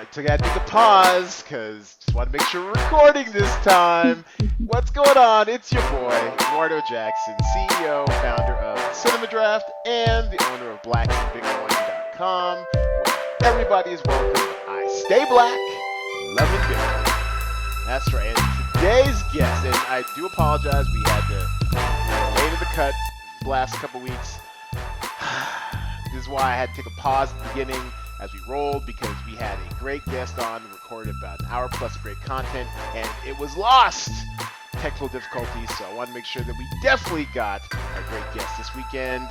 I took a pause because just want to make sure we're recording this time. What's going on? It's your boy, Eduardo Jackson, CEO, founder of Cinema Draft, and the owner of blackandbitcoin.com, where everybody is welcome. I stay black, loving Bitcoin. That's right. And today's guest, and I do apologize, we had to late in the cut the last couple weeks. This is why I had to take a pause at the beginning as we rolled, because we had a great guest on, recorded about an hour plus of great content, and it was lost. Technical difficulties, so I want to make sure that we definitely got our great guest this weekend.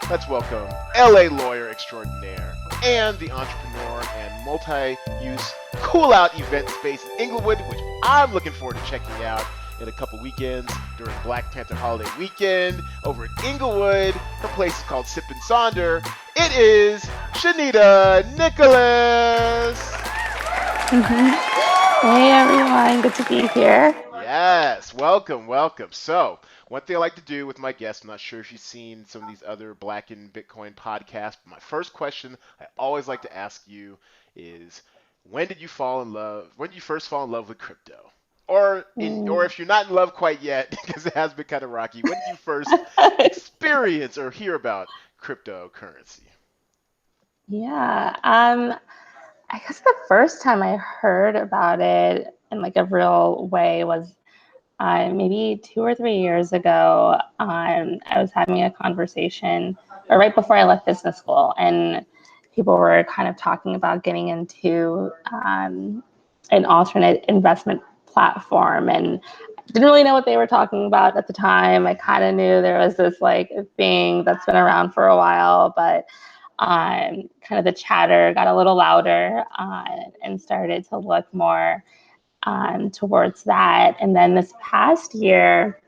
Let's welcome LA lawyer extraordinaire and the entrepreneur and multi-use cool-out event space in Inglewood, which I'm looking forward to checking out in a couple weekends during Black Panther holiday weekend over at Inglewood. Her place is called Sip and Sonder. It is Shanita Nicholas. Hey everyone, good to be here. Yes, welcome. So, one thing I like to do with my guests, I'm not sure if you've seen some of these other Black and Bitcoin podcasts, but my first question I always like to ask you is, when did you fall in love? When did you first fall in love with crypto? Or if you're not in love quite yet, because it has been kind of rocky, when did you first experience or hear about cryptocurrency? Yeah, I guess the first time I heard about it in like a real way was maybe 2 or 3 years ago. I was having a conversation, or right before I left business school, and people were kind of talking about getting into an alternate investment platform, and didn't really know what they were talking about at the time. I kind of knew there was this like thing that's been around for a while, but kind of the chatter got a little louder and started to look more towards that. And then this past year,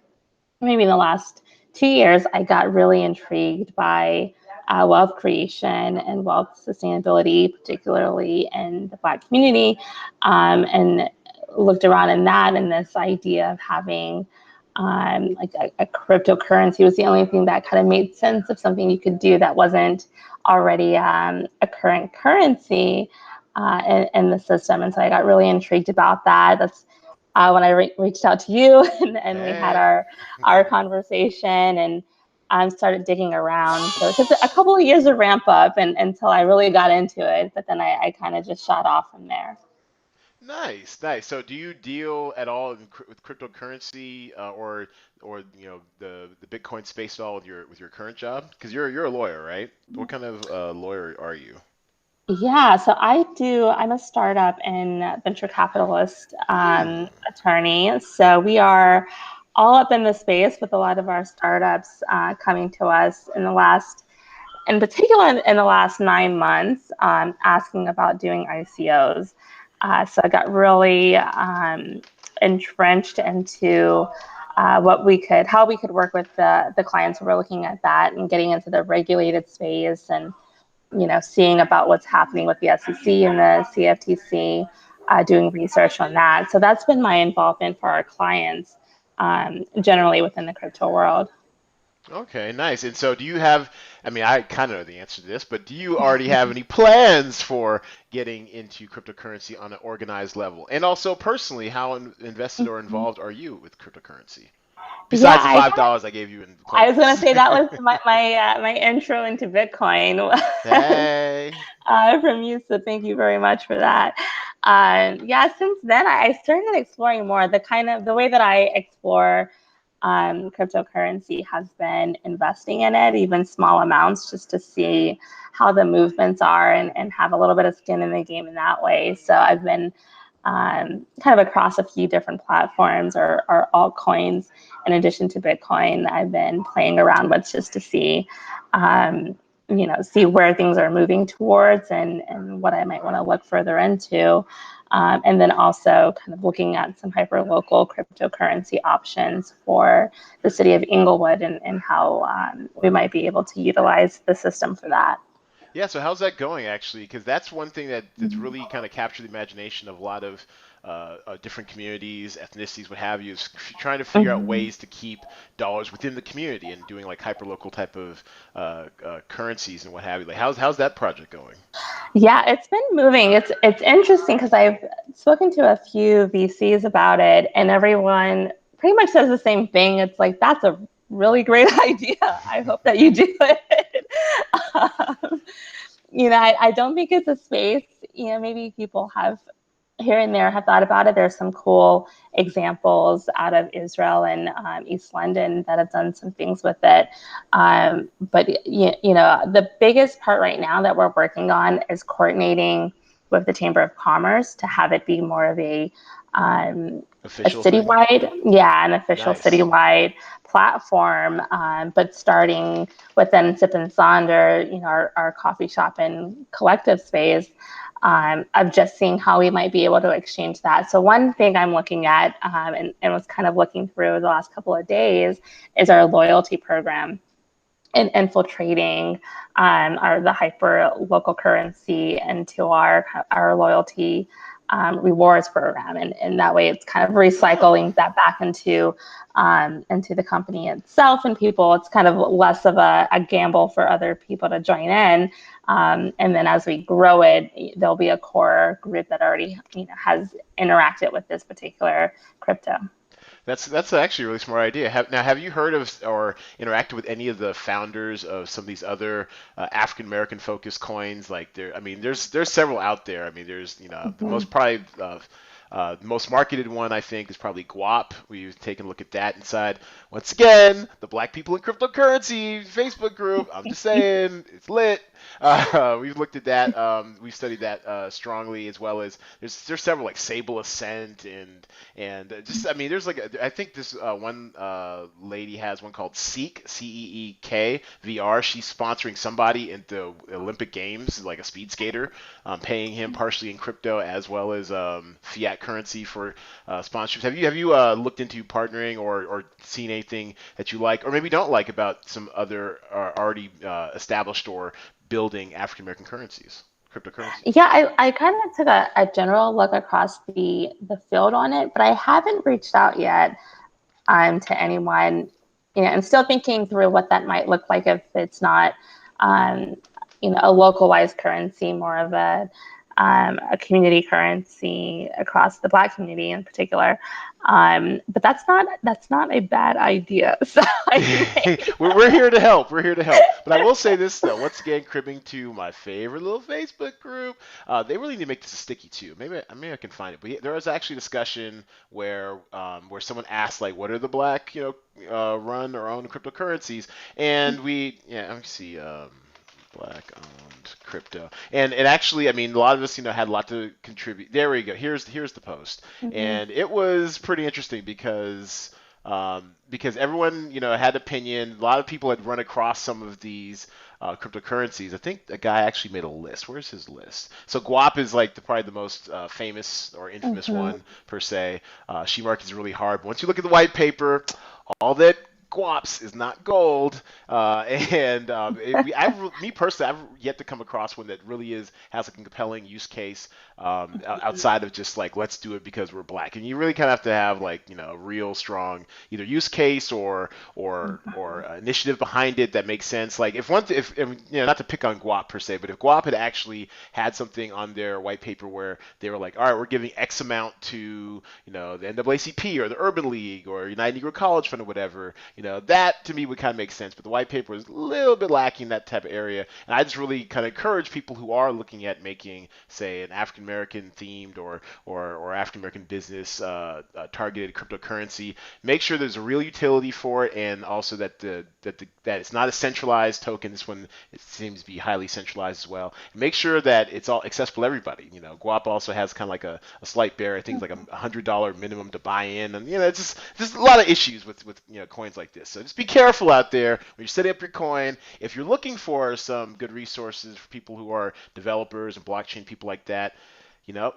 maybe the last 2 years, I got really intrigued by wealth creation and wealth sustainability, particularly in the Black community, and looked around in that, and this idea of having like a cryptocurrency was the only thing that kind of made sense of something you could do that wasn't already a current currency in the system. And so I got really intrigued about that. That's when I reached out to you and we had Hey. our conversation, and started digging around. So it took a couple of years to ramp up until I really got into it. But then I kind of just shot off from there. Nice. So, do you deal at all with cryptocurrency, or the Bitcoin space at all with your current job? Because you're a lawyer, right? What kind of lawyer are you? Yeah, so I'm a startup and venture capitalist Hmm. attorney. So we are all up in the space with a lot of our startups coming to us in particular in the last 9 months, asking about doing ICOs. So I got really entrenched into how we could work with the clients who were looking at that, and getting into the regulated space, and seeing about what's happening with the SEC and the CFTC, doing research on that. So that's been my involvement for our clients, generally within the crypto world. Okay, nice. And so, do you have? I mean, I kind of know the answer to this, but do you already have any plans for getting into cryptocurrency on an organized level? And also, personally, how invested or involved are you with cryptocurrency? Yeah, Besides the $5 I gave you in I was gonna Coinvest. say that was my intro into Bitcoin Hey. from you. So thank you very much for that. Yeah, since then I started exploring more. The way that I explore cryptocurrency has been investing in it, even small amounts, just to see how the movements are, and have a little bit of skin in the game in that way. So I've been kind of across a few different platforms or altcoins. In addition to Bitcoin, I've been playing around with, just to see, see where things are moving towards, and what I might want to look further into. And then also kind of looking at some hyper local cryptocurrency options for the city of Inglewood, and how we might be able to utilize the system for that. Yeah, so how's that going actually? Because that's one thing that's really kind of captured the imagination of a lot of different communities, ethnicities, what have you, is trying to figure out Mhm. ways to keep dollars within the community and doing like hyperlocal type of currencies and what have you. Like, how's that project going? Yeah, it's been moving. It's interesting because I've spoken to a few VCs about it, and everyone pretty much says the same thing. It's like that's a really great idea. I hope that you do it. um, I don't think it's a space. Maybe people have here and there have thought about it. There's some cool examples out of Israel and East London that have done some things with it. But the biggest part right now that we're working on is coordinating with the Chamber of Commerce to have it be more of a Official thing. citywide, yeah, an official Nice. citywide platform. But starting with then Sip and Sonder, our coffee shop and collective space, of just seeing how we might be able to exchange that. So one thing I'm looking at and was kind of looking through the last couple of days is our loyalty program and infiltrating the hyper local currency into our loyalty rewards program, and that way it's kind of recycling Oh. that back into the company itself and people. It's kind of less of a gamble for other people to join in, and then as we grow it, there'll be a core group that already has interacted with this particular crypto. That's actually a really smart idea. Have you heard of or interacted with any of the founders of some of these other African American focused coins? Like I mean, there's several out there. I mean, there's the Mm-hmm. most probably the most marketed one I think is probably Guap. We've taken a look at that inside. Once again, the Black People in Cryptocurrency Facebook group. I'm just saying, it's lit. We've looked at that. We've studied that strongly, as well as there's several like Sable Ascent and just I mean there's like I think this one lady has one called Seek Ceek VR. She's sponsoring somebody in the Olympic Games, like a speed skater, paying him partially in crypto as well as fiat currency for sponsorships. Have you looked into partnering or seen anything that you like or maybe don't like about some other already established or building African American currencies, cryptocurrencies? Yeah, I kind of took a general look across the field on it, but I haven't reached out yet to anyone. I'm still thinking through what that might look like if it's not, um, a localized currency, more of a community currency across the Black community in particular. But that's not a bad idea. So I may. We're here to help. We're here to help. But I will say this though. Once again, cribbing to my favorite little Facebook group, they really need to make this a sticky too. Maybe I can find it. But there was actually a discussion where someone asked like, what are the black run or own cryptocurrencies? And let me see. Black owned crypto, and it actually, I mean, a lot of us, had a lot to contribute. There we go. Here's the post, Mhm. and it was pretty interesting because everyone, had opinion. A lot of people had run across some of these cryptocurrencies. I think a guy actually made a list. Where's his list? So Guap is like probably the most famous or infamous Mhm. one per se. She market is really hard. But once you look at the white paper, all that guaps is not gold. And me personally, I've yet to come across one that really has a compelling use case outside of just like let's do it because we're black. And you really kind of have to have like a real strong either use case or initiative behind it that makes sense. Like if not to pick on Guap per se, but if Guap had actually had something on their white paper where they were like, all right, we're giving X amount to the NAACP or the Urban League or United Negro College Fund or whatever, that to me would kind of make sense. But the white paper is a little bit lacking in that type of area. And I just really kind of encourage people who are looking at making, say, an African American themed or African American business targeted cryptocurrency, make sure there's a real utility for it, and also that it's not a centralized token. This one it seems to be highly centralized as well. Make sure that it's all accessible to everybody. Guap also has kind of like a slight barrier. I think it's like $100 minimum to buy in, and it's just a lot of issues with coins like this. So just be careful out there when you're setting up your coin. If you're looking for some good resources for people who are developers and blockchain people like that,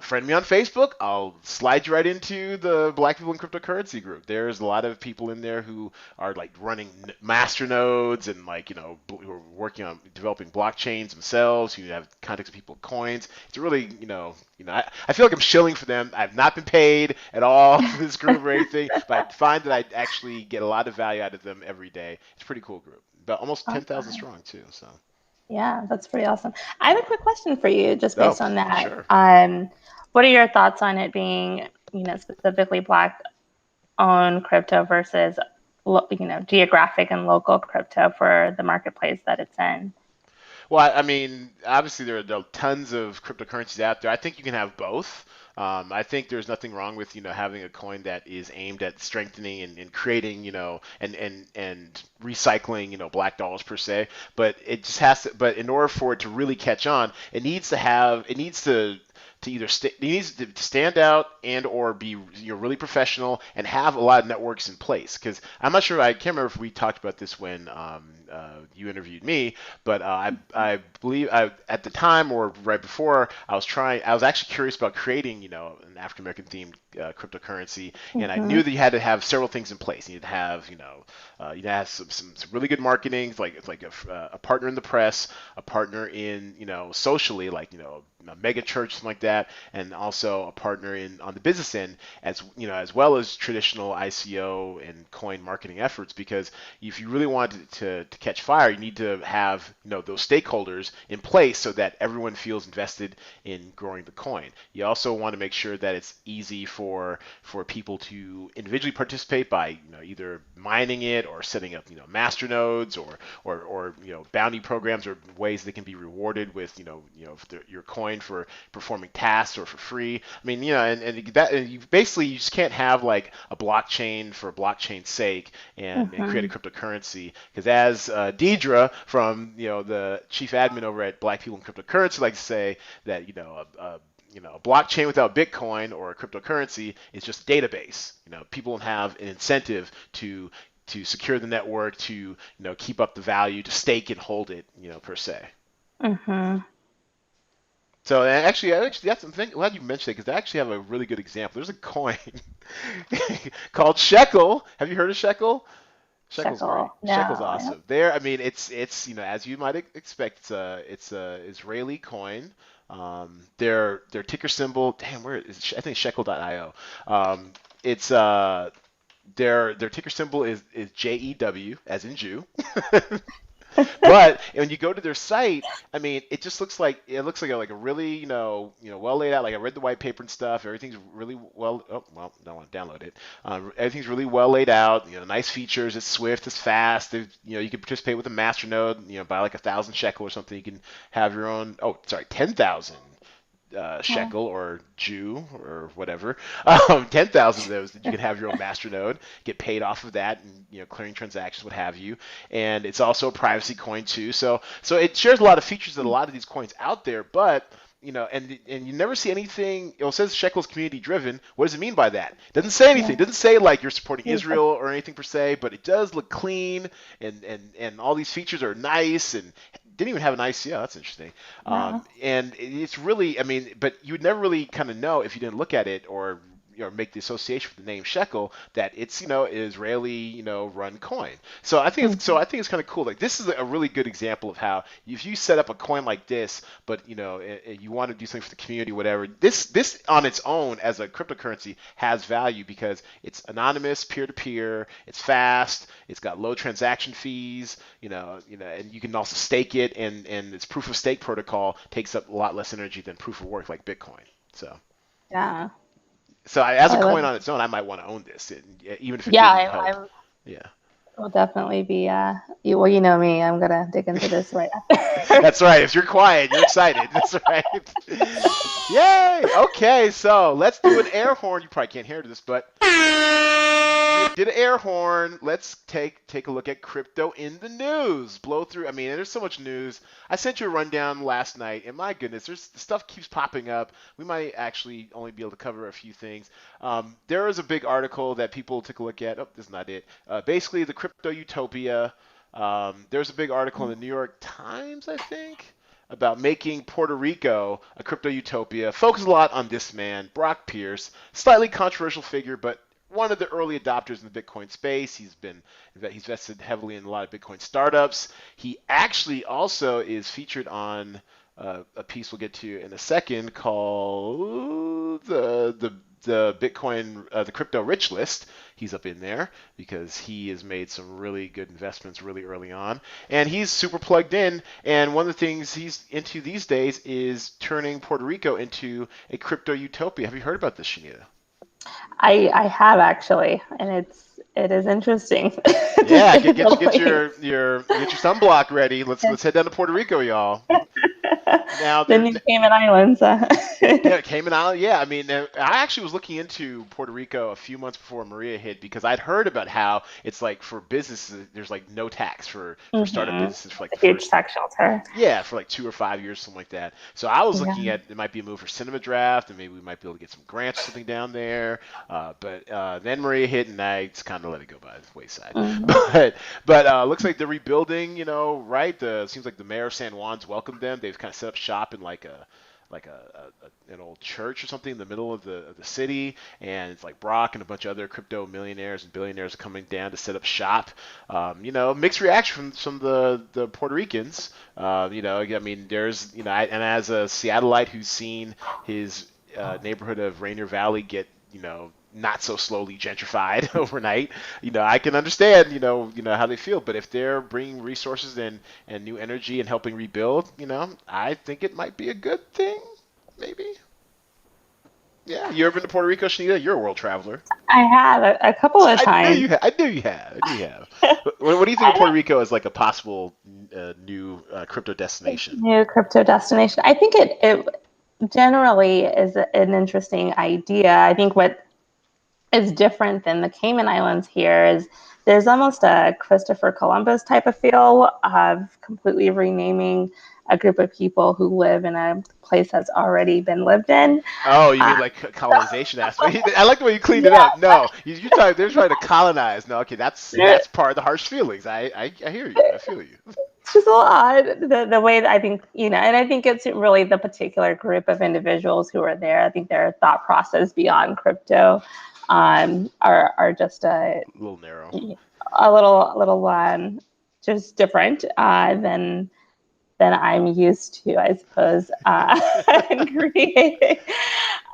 friend me on Facebook. I'll slide you right into the Black People in Cryptocurrency group. There's a lot of people in there who are like running master nodes and like who are working on developing blockchains themselves. Who have contacts with people with coins. It's really I feel like I'm shilling for them. I've not been paid at all for this group or anything, but I find that I actually get a lot of value out of them every day. It's a pretty cool group. But almost 10,000 Awesome. strong too. So. Yeah, that's pretty awesome. I have a quick question for you, just Oh, based on that. sure. What are your thoughts on it being, specifically Black-owned crypto versus, geographic and local crypto for the marketplace that it's in? Well, I mean, obviously there are tons of cryptocurrencies out there. I think you can have both. I think there's nothing wrong with having a coin that is aimed at strengthening and creating and recycling black dollars per se. But it just has to. But in order for it to really catch on, it needs to either it needs to stand out and or be really professional and have a lot of networks in place. Because I'm not sure, I can't remember if we talked about this when you interviewed me, but I believe at the time or right before I was actually curious about creating an African American themed cryptocurrency, and I Mm-hmm. knew that you had to have several things in place. You need to have you have some really good marketing, it's like a partner in the press, a partner in socially, like a mega church, something like that, and also a partner in on the business end, as well as traditional ICO and coin marketing efforts. Because if you really want to catch fire, you need to have those stakeholders in place so that everyone feels invested in growing the coin. You also want to make sure that it's easy for people to individually participate by either mining it or setting up master nodes or bounty programs or ways they can be rewarded with your coin for performing tasks or for free. I mean, and you basically you just can't have like a blockchain for blockchain's sake and create a Mm-hmm. cryptocurrency, because as Deidre from the chief admin over at Black People in Cryptocurrency likes to say, that a blockchain without Bitcoin or a cryptocurrency is just a database. People don't have an incentive to secure the network, to keep up the value, to stake and hold it, per se. Mm-hmm. So actually, that's I'm glad you mentioned it, because I actually have a really good example. There's a coin called Shekel. Have you heard of Shekel? Shekel's great. Shekel. Shekel's No. Yep. awesome. There, I mean, it's as you might expect, it's a Israeli coin. Their ticker symbol, damn, where is I think shekel.io. It's their ticker symbol is JEW, as in Jew. But when you go to their site, I mean, it looks like a really well laid out. Like, I read the white paper and stuff. Everything's really well. Oh well, don't want to download it. Everything's really well laid out. Nice features. It's swift. It's fast. You can participate with a master node. Buy like 1,000 shekel or something. You can have your own. Oh, sorry, 10,000 Oh. shekel or Jew or whatever, 10,000 of those, that you can have your own master node, get paid off of that, and clearing transactions, what have you. And it's also a privacy coin too. So it shares a lot of features that a lot of these coins out there, but and you never see anything. It says Shekel's community driven. What does it mean by that? It doesn't say anything. Yeah. It doesn't say like you're supporting Yeah. Israel or anything per se, but it does look clean, and all these features are nice, and didn't even have an ICO. That's interesting. Wow. And it's really, I mean, but you would never really kind of know if you didn't look at it, or make the association with the name Shekel, that it's Israeli run coin. Mm-hmm. I think it's kind of cool. Like, this is a really good example of how, if you set up a coin like this, but you want to do something for the community, whatever. This on its own as a cryptocurrency has value, because it's anonymous, peer to peer, it's fast, it's got low transaction fees, and you can also stake it, and its proof of stake protocol takes up a lot less energy than proof of work like Bitcoin. So. Yeah. As Oh, a I coin love. on its own, I might want to own this, even if it Yeah, didn't I help. Yeah. will definitely be. Well, you know me. I'm gonna dig into this right after. That's right. If you're quiet, you're excited. That's right. Yay! Okay, so let's do an air horn. You probably can't hear this, but we did an air horn. Let's take a look at crypto in the news. Blow through. I mean, there's so much news. I sent you a rundown last night, and my goodness, there's stuff keeps popping up. We might actually only be able to cover a few things. There is a big article that people took a look at. Oh, this is not it. Basically, the crypto utopia. There's a big article in the New York Times, I think, about making Puerto Rico a crypto utopia. Focus a lot on this man, Brock Pierce, slightly controversial figure, but one of the early adopters in the Bitcoin space. He's invested heavily in a lot of Bitcoin startups. He actually also is featured on a piece we'll get to in a second called the Bitcoin, the crypto rich list. He's up in there because he has made some really good investments really early on, and he's super plugged in. And one of the things he's into these days is turning Puerto Rico into a crypto utopia. Have you heard about this, Shanita? I have actually, and it is interesting to Yeah, say get the get least. your sunblock ready. Let's head down to Puerto Rico, y'all. Now The there. new Cayman Islands. Yeah, Cayman Island. Yeah, I mean, I actually was looking into Puerto Rico a few months before Maria hit because I'd heard about how it's like for businesses, there's like no tax for startup businesses for like It's the a huge first, tax shelter. yeah, for like 2 or 5 years, something like that. So I was Yeah. looking at it might be a move for Cinema Draft, and maybe we might be able to get some grants or something down there. But then Maria hit, and I just kind of let it go by the wayside. Mhm. But looks like they're rebuilding. Right? Seems like the mayor of San Juan's welcomed them. They've kind of set up shop in an old church or something in the middle of the city, and it's like Brock and a bunch of other crypto millionaires and billionaires are coming down to set up shop. Mixed reaction from the Puerto Ricans. I mean, there's and as a Seattleite who's seen his neighborhood of Rainier Valley get not so slowly gentrified overnight. I can understand, how they feel. But if they're bringing resources and new energy and helping rebuild, I think it might be a good thing. Maybe. Yeah. You ever been to Puerto Rico, Shanita? You're a world traveler. I have a couple of I knew times. you had. I knew you had. I knew you have. What do you think of I Puerto Rico as like a possible new crypto destination? New crypto destination. I think it generally is an interesting idea. I think what is different than the Cayman Islands here is there's almost a Christopher Columbus type of feel of completely renaming a group of people who live in a place that's already been lived in. Oh, you Uh, mean like colonization aspect? I like the way you cleaned it yeah, up. No, they're trying to colonize. No, okay, that's part of the harsh feelings. I hear you. I feel you. it's just a little odd the way that I think, and I think it's really the particular group of individuals who are there. I think their thought process beyond crypto are just A little narrow. a little just different than I'm used to, I suppose, in creating.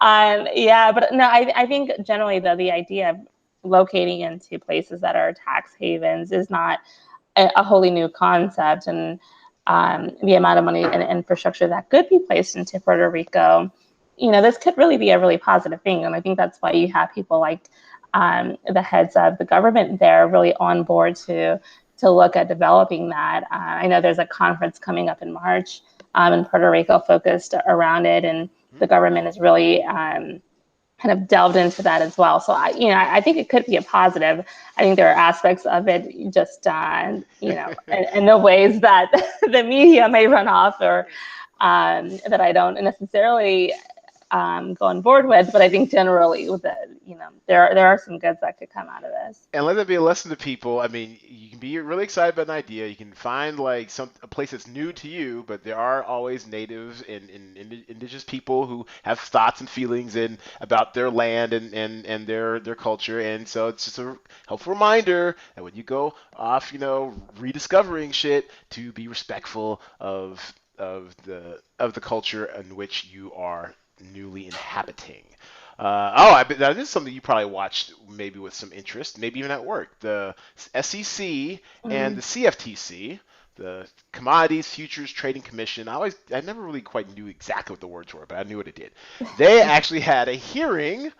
Yeah, but no, I think generally the idea of locating into places that are tax havens is not a wholly new concept, and the amount of money and infrastructure that could be placed into Puerto Rico, this could really be a really positive thing, and I think that's why you have people like the heads of the government there really on board to look at developing that. I know there's a conference coming up in March in Puerto Rico focused around it, and the Hmm. government is really kind of delved into that as well. So I think it could be a positive. I think there are aspects of it just in the ways that the media may run off or that I don't necessarily go on board with. But I think generally with there are some goods that could come out of this. And let that be a lesson to people. I mean, you can be really excited about an idea. You can find like a place that's new to you, but there are always natives and indigenous people who have thoughts and feelings about their land and their culture. And so it's just a helpful reminder that when you go off, rediscovering shit, to be respectful of the culture in which you are newly inhabiting. I bet that is something you probably watched maybe with some interest, maybe even at work. The SEC and Mm-hmm. the CFTC, the Commodities Futures Trading Commission. I never really quite knew exactly what the words were, but I knew what it did. They actually had a hearing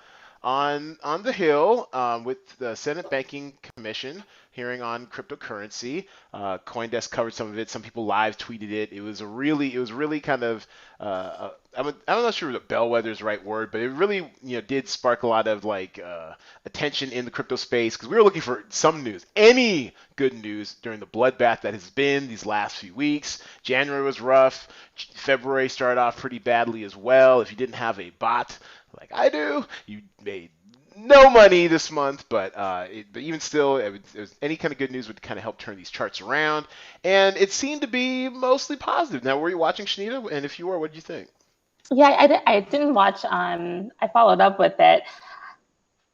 on the Hill with the Senate Banking Commission hearing on cryptocurrency. CoinDesk covered some of it. Some people live tweeted it. It was really kind of I'm not sure if bellwether is the right word, but it really did spark a lot of like attention in the crypto space because we were looking for some news, any good news during the bloodbath that has been these last few weeks. January was rough. February started off pretty badly as well. If you didn't have a bot like I do, you made no money this month, but even still, any kind of good news would kind of help turn these charts around, and it seemed to be mostly positive. Now, were you watching, Shanita? And if you were, what did you think? Yeah, I didn't watch. I followed up with it.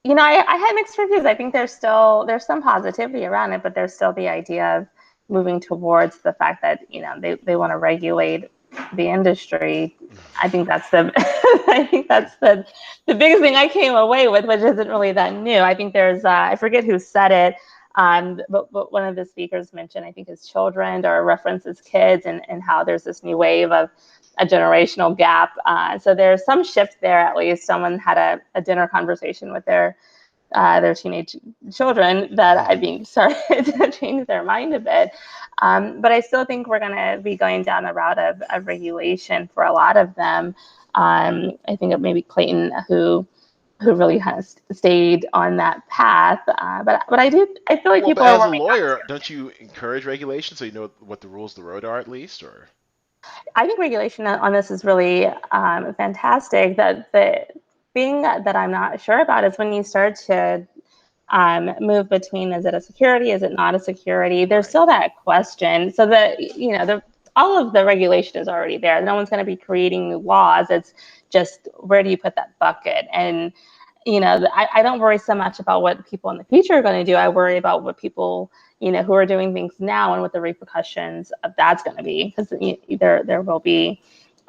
I had mixed reviews. I think there's some positivity around it, but there's still the idea of moving towards the fact that they want to regulate the industry. I think that's the I think that's the biggest thing I came away with, which isn't really that new. I think there's I forget who said it, but one of the speakers mentioned I think his children or references kids and how there's this new wave of a generational gap. So there's some shift there at least. Someone had a dinner conversation with their teenage children that I think started to change their mind a bit. But I still think we're going to be going down the route of regulation for a lot of them. I think it maybe Clayton who really has stayed on that path. But I feel like Well, but people are as a warming up. lawyer, don't you encourage regulation so you know what the rules of the road are at least, or? I think regulation on this is really fantastic. That the thing that I'm not sure about is when you start to move between is it a security, is it not a security? There's Right. still that question. So that all of the regulation is already there. No one's going to be creating new laws. It's just where do you put that bucket? And I don't worry so much about what people in the future are going to do. I worry about what people who are doing things now and what the repercussions of that's going to be, because there will be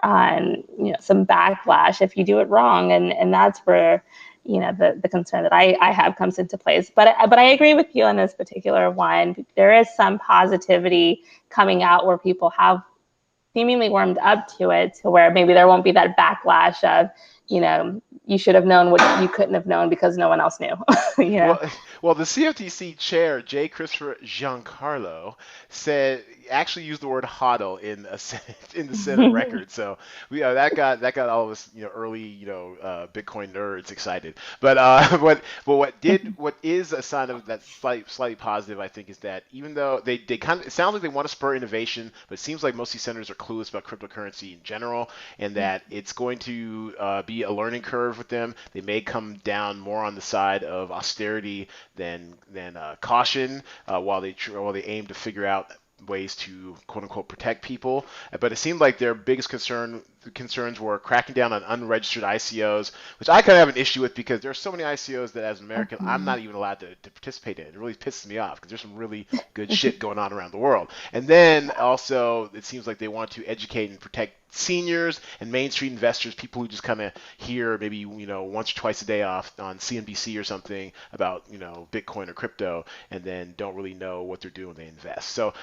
some backlash if you do it wrong, and that's where the concern that I have comes into place. But I agree with you on this particular one. There is some positivity coming out where people have seemingly warmed up to it, to where maybe there won't be that backlash of you should have known what you couldn't have known because no one else knew. Well, well, the CFTC chair, J. Christopher Giancarlo, said actually used the word hodl in a in the Senate record. So that got all of us early Bitcoin nerds excited. But what is a sign of that slightly positive, I think, is that even though they kind of, it sounds like they want to spur innovation, but it seems like most of these senators are clueless about cryptocurrency in general, and that it's going to be a learning curve with them. They may come down more on the side of austerity than caution, while they aim to figure out ways to quote unquote protect people. But it seemed like their biggest concerns were cracking down on unregistered ICOs, which I kind of have an issue with because there are so many ICOs that as an American I'm not even allowed to participate in. It really pisses me off because there's some really good shit going on around the world. And then also it seems like they want to educate and protect seniors and Main Street investors, people who just kind of hear maybe once or twice a day off on CNBC or something about Bitcoin or crypto, and then don't really know what they're doing when they invest. So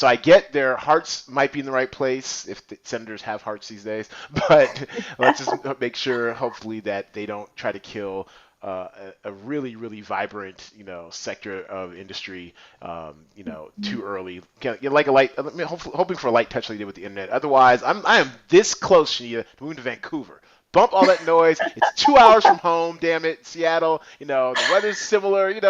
I get their hearts might be in the right place if the senators have hearts these days, but let's just make sure, hopefully, that they don't try to kill a really, really vibrant, sector of industry, too early. Like a light, hoping for a light touch like they did with the internet. Otherwise, I am this close, Shanita, to moving to Vancouver. Bump all that noise. It's 2 hours from home. Damn it, Seattle. The weather's similar. I mean,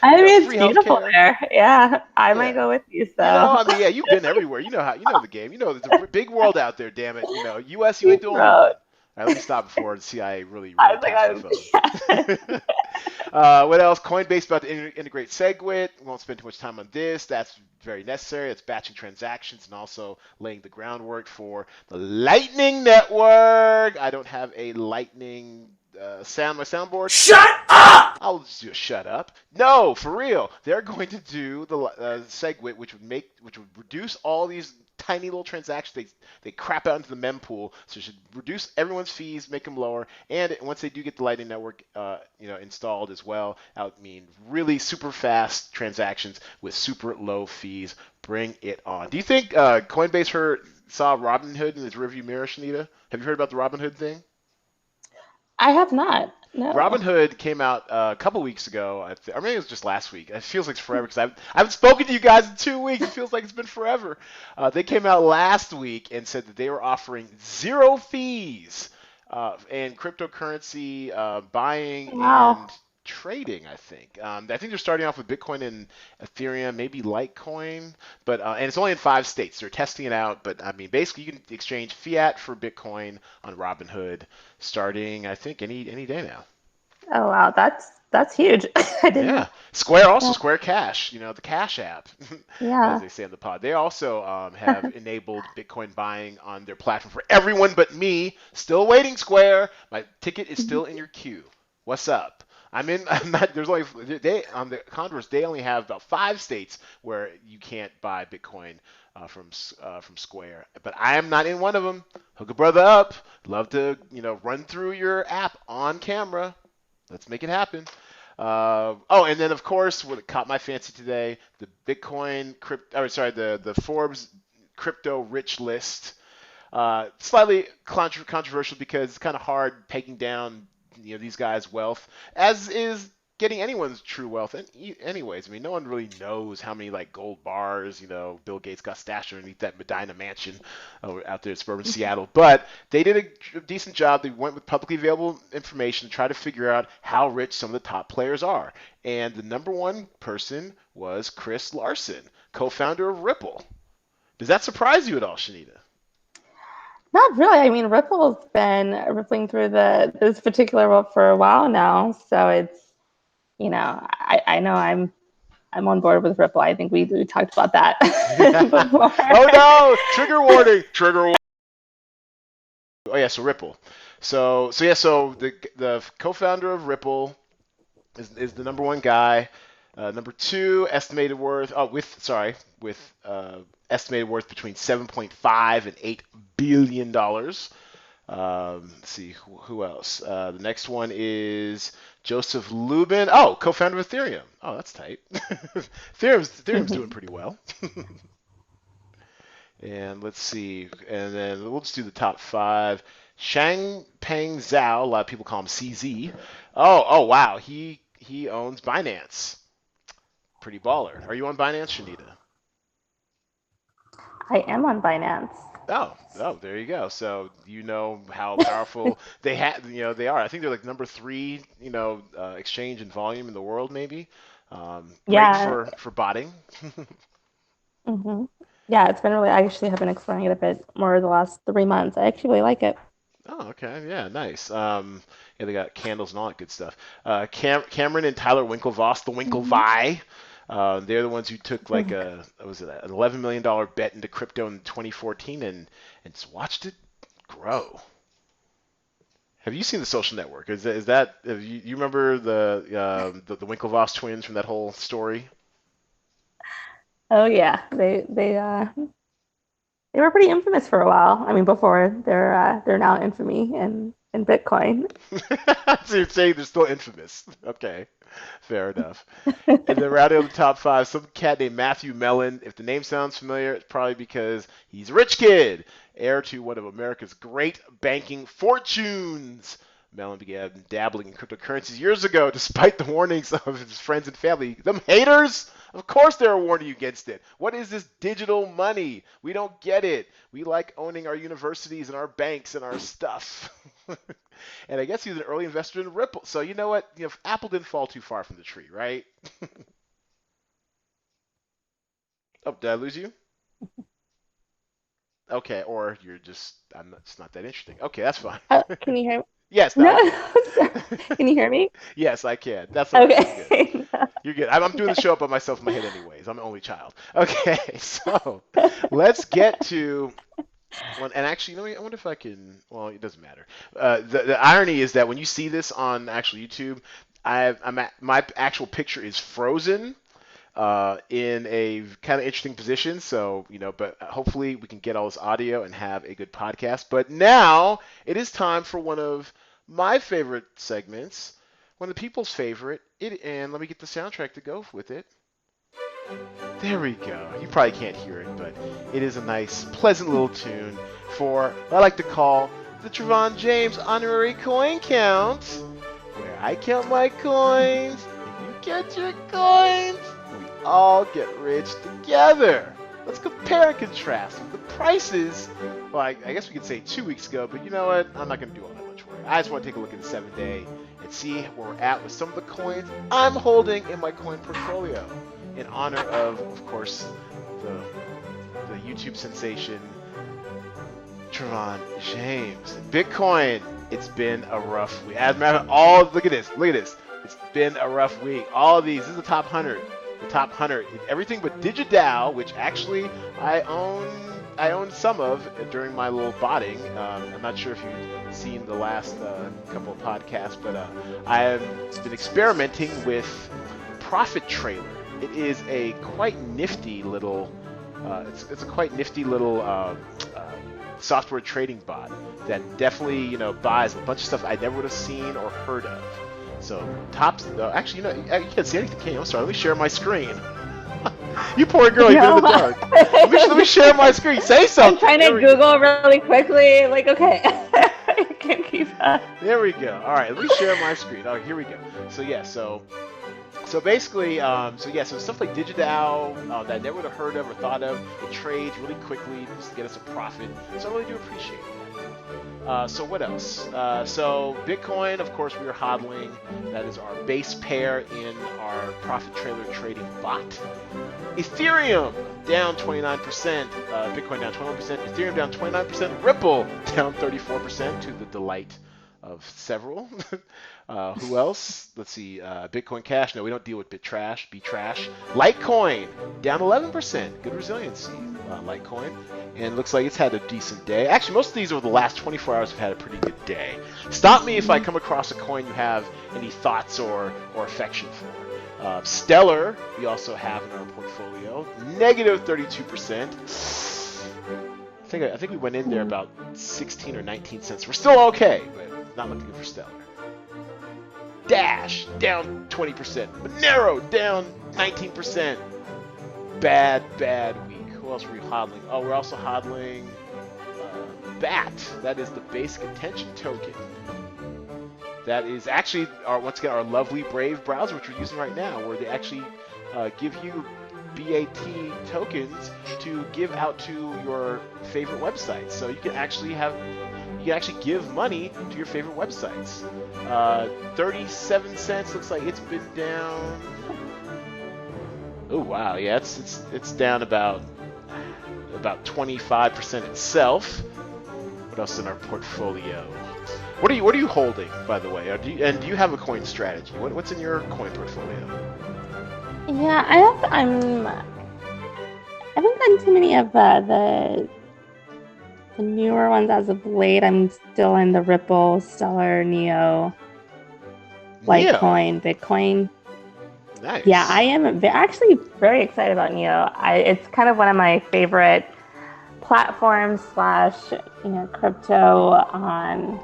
it's Free beautiful healthcare. there. Yeah, I might Yeah. go with you. So, I mean, yeah, you've been everywhere. You know the game. There's a big world out there. Damn it. U.S. You ain't deep the only throat. one. All right, let me stop before the CIA really, I really was like, taps my I'm, phone. What else? Coinbase about to integrate SegWit. We won't spend too much time on this. That's very necessary. It's batching transactions and also laying the groundwork for the Lightning Network. I don't have a Lightning my soundboard. Shut up! I'll just do a shut up. No, for real. They're going to do the SegWit, which would reduce all these tiny little transactions they crap out into the mempool. So it should reduce everyone's fees, make them lower, and once they do get the Lightning Network, installed as well, that would mean really super fast transactions with super low fees. Bring it on. Do you think Coinbase saw Robinhood in its rearview mirror, Shanita? Have you heard about the Robinhood thing? I have not. No. Robinhood came out a couple weeks ago, or maybe it was just last week. It feels like it's forever because I haven't spoken to you guys in 2 weeks. It feels like it's been forever. They came out last week and said that they were offering zero fees in cryptocurrency buying Wow. and trading. I think they're starting off with Bitcoin and Ethereum, maybe Litecoin, but and it's only in 5 states. They're testing it out, but I mean, basically, you can exchange fiat for Bitcoin on Robinhood starting, I think, any day now. Oh wow, that's huge. I didn't. Yeah, Square also Yeah. Square Cash, the Cash app, as Yeah. they say in the pod. They also have enabled Bitcoin buying on their platform for everyone but me. Still waiting, Square. My ticket is still in your queue. What's up? I'm in. I'm not. There's only they on the converse. They only have about 5 states where you can't buy Bitcoin from Square. But I am not in one of them. Hook a brother up. Love to run through your app on camera. Let's make it happen. Oh, and then of course, what caught my fancy today, the Bitcoin the Forbes crypto rich list. Slightly controversial because it's kind of hard pegging down these guys' wealth, as is getting anyone's true wealth. And anyways, I mean, no one really knows how many like gold bars Bill Gates got stashed underneath that Medina mansion out there in suburban Seattle. But they did a decent job. They went with publicly available information to try to figure out how rich some of the top players are. And the number one person was Chris Larsen, co-founder of Ripple. Does that surprise you at all, Shanita? Not really. I mean, Ripple's been rippling through this particular world for a while now, so it's I know I'm on board with Ripple. I think we talked about that before. Oh no! Trigger warning! Trigger warning! Oh yeah, so Ripple. So the co-founder of Ripple is the number one guy. Number two, estimated worth. Oh, with estimated worth between 7.5 and $8 billion. Let's see who else. The next one is Joseph Lubin. Oh, co-founder of Ethereum. Oh, that's tight. Ethereum's doing pretty well. And let's see. And then we'll just do the top five. Changpeng Zhao. A lot of people call him CZ. Oh wow. He owns Binance. Pretty baller. Are you on Binance, Shanita? I am on Binance. Oh, there you go. So you know how powerful they are. I think they're like number three, exchange in volume in the world, maybe. Great Yeah. for botting. hmm Yeah, it's been really, I actually have been exploring it a bit more the last 3 months. I actually really like it. Oh, okay, yeah, nice. Yeah, they got candles and all that good stuff. Cameron and Tyler Winklevoss, the hmm Winklevi. They're the ones who took like what was it, an $11 million bet into crypto in 2014 and just watched it grow. Have you seen The Social Network? Is that you remember the Winklevoss twins from that whole story? Oh yeah, they were pretty infamous for a while. I mean, before they're now infamy in Bitcoin. So you're saying they're still infamous? Okay, fair enough. And then rounding out the top five, some cat named Matthew Mellon. If the name sounds familiar, it's probably because he's a rich kid, heir to one of America's great banking fortunes. Mellon began dabbling in cryptocurrencies years ago, despite the warnings of his friends and family. Them haters? Of course they're warning you against it. What is this digital money? We don't get it. We like owning our universities and our banks and our stuff. And I guess he was an early investor in Ripple. So you know what? Apple didn't fall too far from the tree, right? Oh, did I lose you? Okay, or I'm not, it's not that interesting. Okay, that's fine. Can you hear me? Yes, now I No, can. sorry. Can you hear me? Yes, I can. That's all right. You're good. Okay. You're good. I'm doing the show up by myself in my head anyways. I'm an only child. Okay, so let's get to one. And actually, I wonder if I can. Well, it doesn't matter. The irony is that when you see this on actual YouTube, my actual picture is frozen in a kind of interesting position. So, but hopefully we can get all this audio and have a good podcast. But now it is time for one of my favorite segments, one of the people's favorite. And let me get the soundtrack to go with it. There we go. You probably can't hear it, but it is a nice, pleasant little tune for what I like to call the Trevon James Honorary Coin Count, where I count my coins and you count your coins. We all get rich together. Let's compare and contrast with the prices. Well, I guess we could say 2 weeks ago, but you know what? I'm not going to do all that much work. I just want to take a look at the 7-day and see where we're at with some of the coins I'm holding in my coin portfolio. In honor of course, the YouTube sensation, Trevon James. Bitcoin, it's been a rough week. As a matter of fact, look at this. It's been a rough week. All of these, this is the top 100. the top 100, everything but DigiDAO, which actually I own. I own some of during my little botting. I'm not sure if you've seen the last couple of podcasts, but I have been experimenting with Profit Trailer. It is a quite nifty little. It's a quite nifty little software trading bot that definitely buys a bunch of stuff I never would have seen or heard of. So tops. Actually, you can't see anything, can you? I'm sorry. Let me share my screen. You poor girl, you've been in the No. dark. Let me share my screen. Say something. I'm trying to Google really quickly. Like, okay, I can't keep up. There we go. All right, let me share my screen. Oh, here we go. So yeah, so basically, so stuff like DigiDAO that I never would have heard of or thought of, it trades really quickly just to get us a profit. So I really do appreciate that. So what else? So Bitcoin, of course, we are hodling. That is our base pair in our profit trailer trading bot. Ethereum down 29%, Bitcoin down 21%, Ethereum down 29%, Ripple down 34% to the delight of several. Who else? Let's see. Bitcoin Cash. No, we don't deal with Btrash. Btrash. Litecoin down 11%. Good resiliency. Litecoin. And looks like it's had a decent day. Actually, most of these over the last 24 hours have had a pretty good day. Stop me if I come across a coin you have any thoughts or affection for. Stellar, we also have in our portfolio. Negative 32%. I think we went in there about 16 or 19 cents. We're still okay, but not looking good for Stellar. Dash down 20%. Monero down 19%. Bad week. Who else were we hodling? Oh, we're also hodling BAT. That is the basic attention token. That is actually once again our lovely Brave browser, which we're using right now, where they actually give you BAT tokens to give out to your favorite websites. So you can actually give money to your favorite websites. 37 cents looks like it's been down. Oh wow, yeah, it's down about 25% itself. What else in our portfolio? What are you holding, by the way? Do you have a coin strategy? What's in your coin portfolio? Yeah, I haven't done too many of the newer ones as of late. I'm still in the Ripple, Stellar, Neo, Litecoin, Bitcoin. Nice. Yeah, I am actually very excited about Neo. It's kind of one of my favorite platforms / crypto on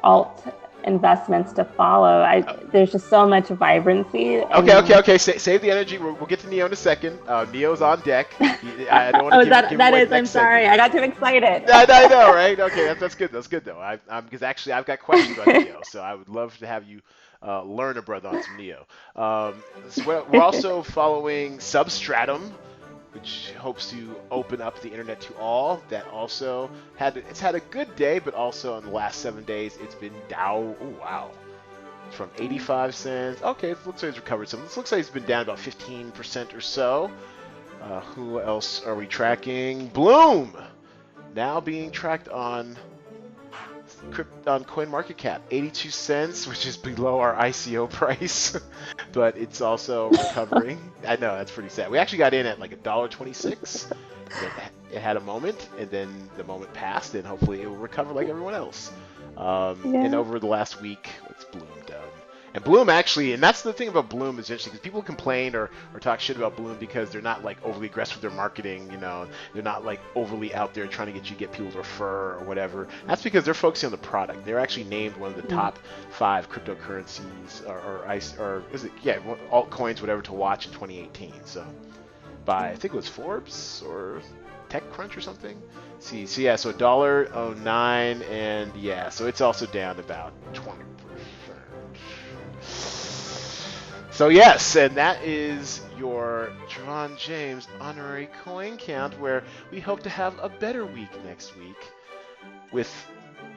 alt investments to follow. There's just so much vibrancy. Okay. Save the energy. We'll get to Neo in a second. Neo's on deck. I don't want to give away the next I'm sorry. segment. I got too excited. I know, right? Okay, that's good. That's good though. Because actually I've got questions on Neo, so I would love to have you learn a brother on some Neo. So we're also following Substratum, which hopes to open up the internet to all. That also had a good day, but also in the last 7 days it's been down. Oh wow, it's from 85 cents. Okay, it looks like it's recovered some. This looks like it's been down about 15% or so. Who else are we tracking? Bloom, now being tracked on CoinMarketCap, 82 cents, which is below our ICO price, but it's also recovering. I know, that's pretty sad. We actually got in at like $1.26. It had a moment, and then the moment passed, and hopefully it will recover like everyone else. And over the last week, what's Bloom done? And Bloom actually, and that's the thing about Bloom is interesting, because people complain or talk shit about Bloom because they're not like overly aggressive with their marketing, they're not like overly out there trying to get people to refer or whatever. That's because they're focusing on the product. They're actually named one of the top 5 cryptocurrencies or is it, yeah, altcoins, whatever, to watch in 2018. So by, I think it was Forbes or TechCrunch or something. See, so yeah, so $1.09, and yeah, so it's also down about 20%. So yes, and that is your Javon James honorary coin count, where we hope to have a better week next week with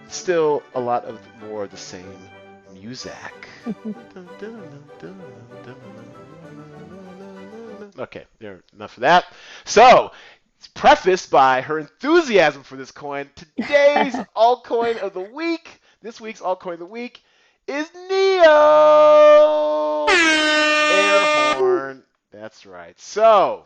still a lot of more of the same music. Okay, enough of that. So, it's prefaced by her enthusiasm for this coin. Today's altcoin of the week, this week's altcoin of the week, is Neo! Air horn. That's right. So,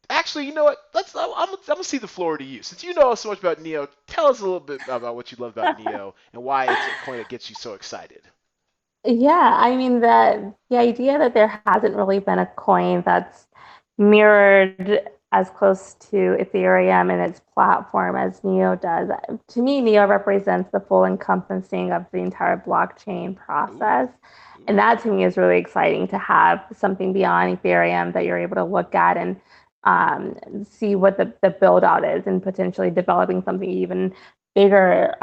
actually, you know what? I'm gonna see the floor to you. Since you know so much about Neo, tell us a little bit about what you love about Neo and why it's a coin that gets you so excited. Yeah, I mean the idea that there hasn't really been a coin that's mirrored as close to Ethereum and its platform as Neo does. To me, Neo represents the full encompassing of the entire blockchain Ooh, process. And ooh. that to me is really exciting to have something beyond Ethereum that you're able to look at and see what the build out is and potentially developing something even bigger,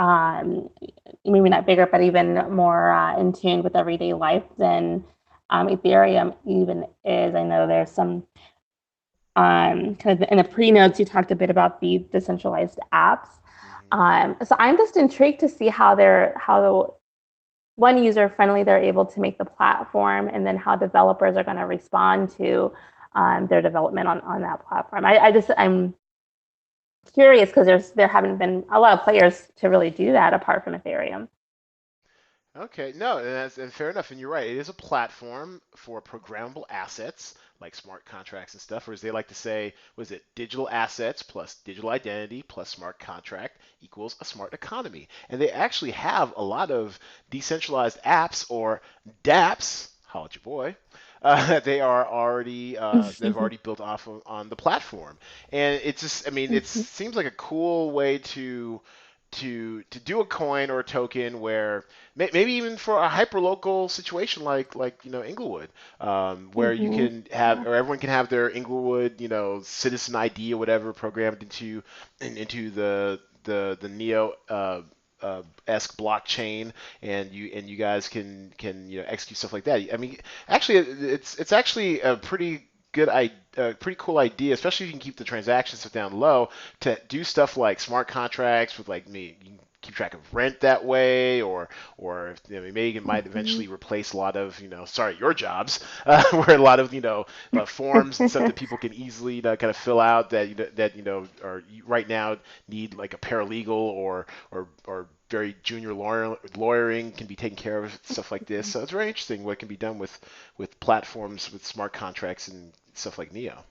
maybe not bigger, but even more in tune with everyday life than Ethereum even is. I know there's some kind of in the pre notes, you talked a bit about the decentralized apps. Hmm. So I'm just intrigued to see how one user friendly they're able to make the platform, and then how developers are going to respond to their development on that platform. I'm curious because there haven't been a lot of players to really do that apart from Ethereum. Okay, no, and fair enough, and you're right. It is a platform for programmable assets like smart contracts and stuff, or as they like to say, was it digital assets plus digital identity plus smart contract equals a smart economy. And they actually have a lot of decentralized apps or dApps, holla at your boy, they are already they've already built off of, on the platform, and it's just, I mean, it seems like a cool way to do a coin or a token where maybe even for a hyperlocal situation like Inglewood, where you Mm-hmm. can have, Yeah. or everyone can have their Inglewood citizen ID or whatever programmed into the Neo esque blockchain, and you guys can execute stuff like that. I mean, actually, it's actually a pretty cool idea, especially if you can keep the transaction stuff down low, to do stuff like smart contracts with like me. You can keep track of rent that way, or maybe it might Mm-hmm. eventually replace a lot of sorry, your jobs, where a lot of forms and stuff that people can easily kind of fill out that are right now need like a paralegal or very junior lawyering can be taken care of, stuff like this. So it's very interesting what can be done with platforms with smart contracts and stuff like Neo.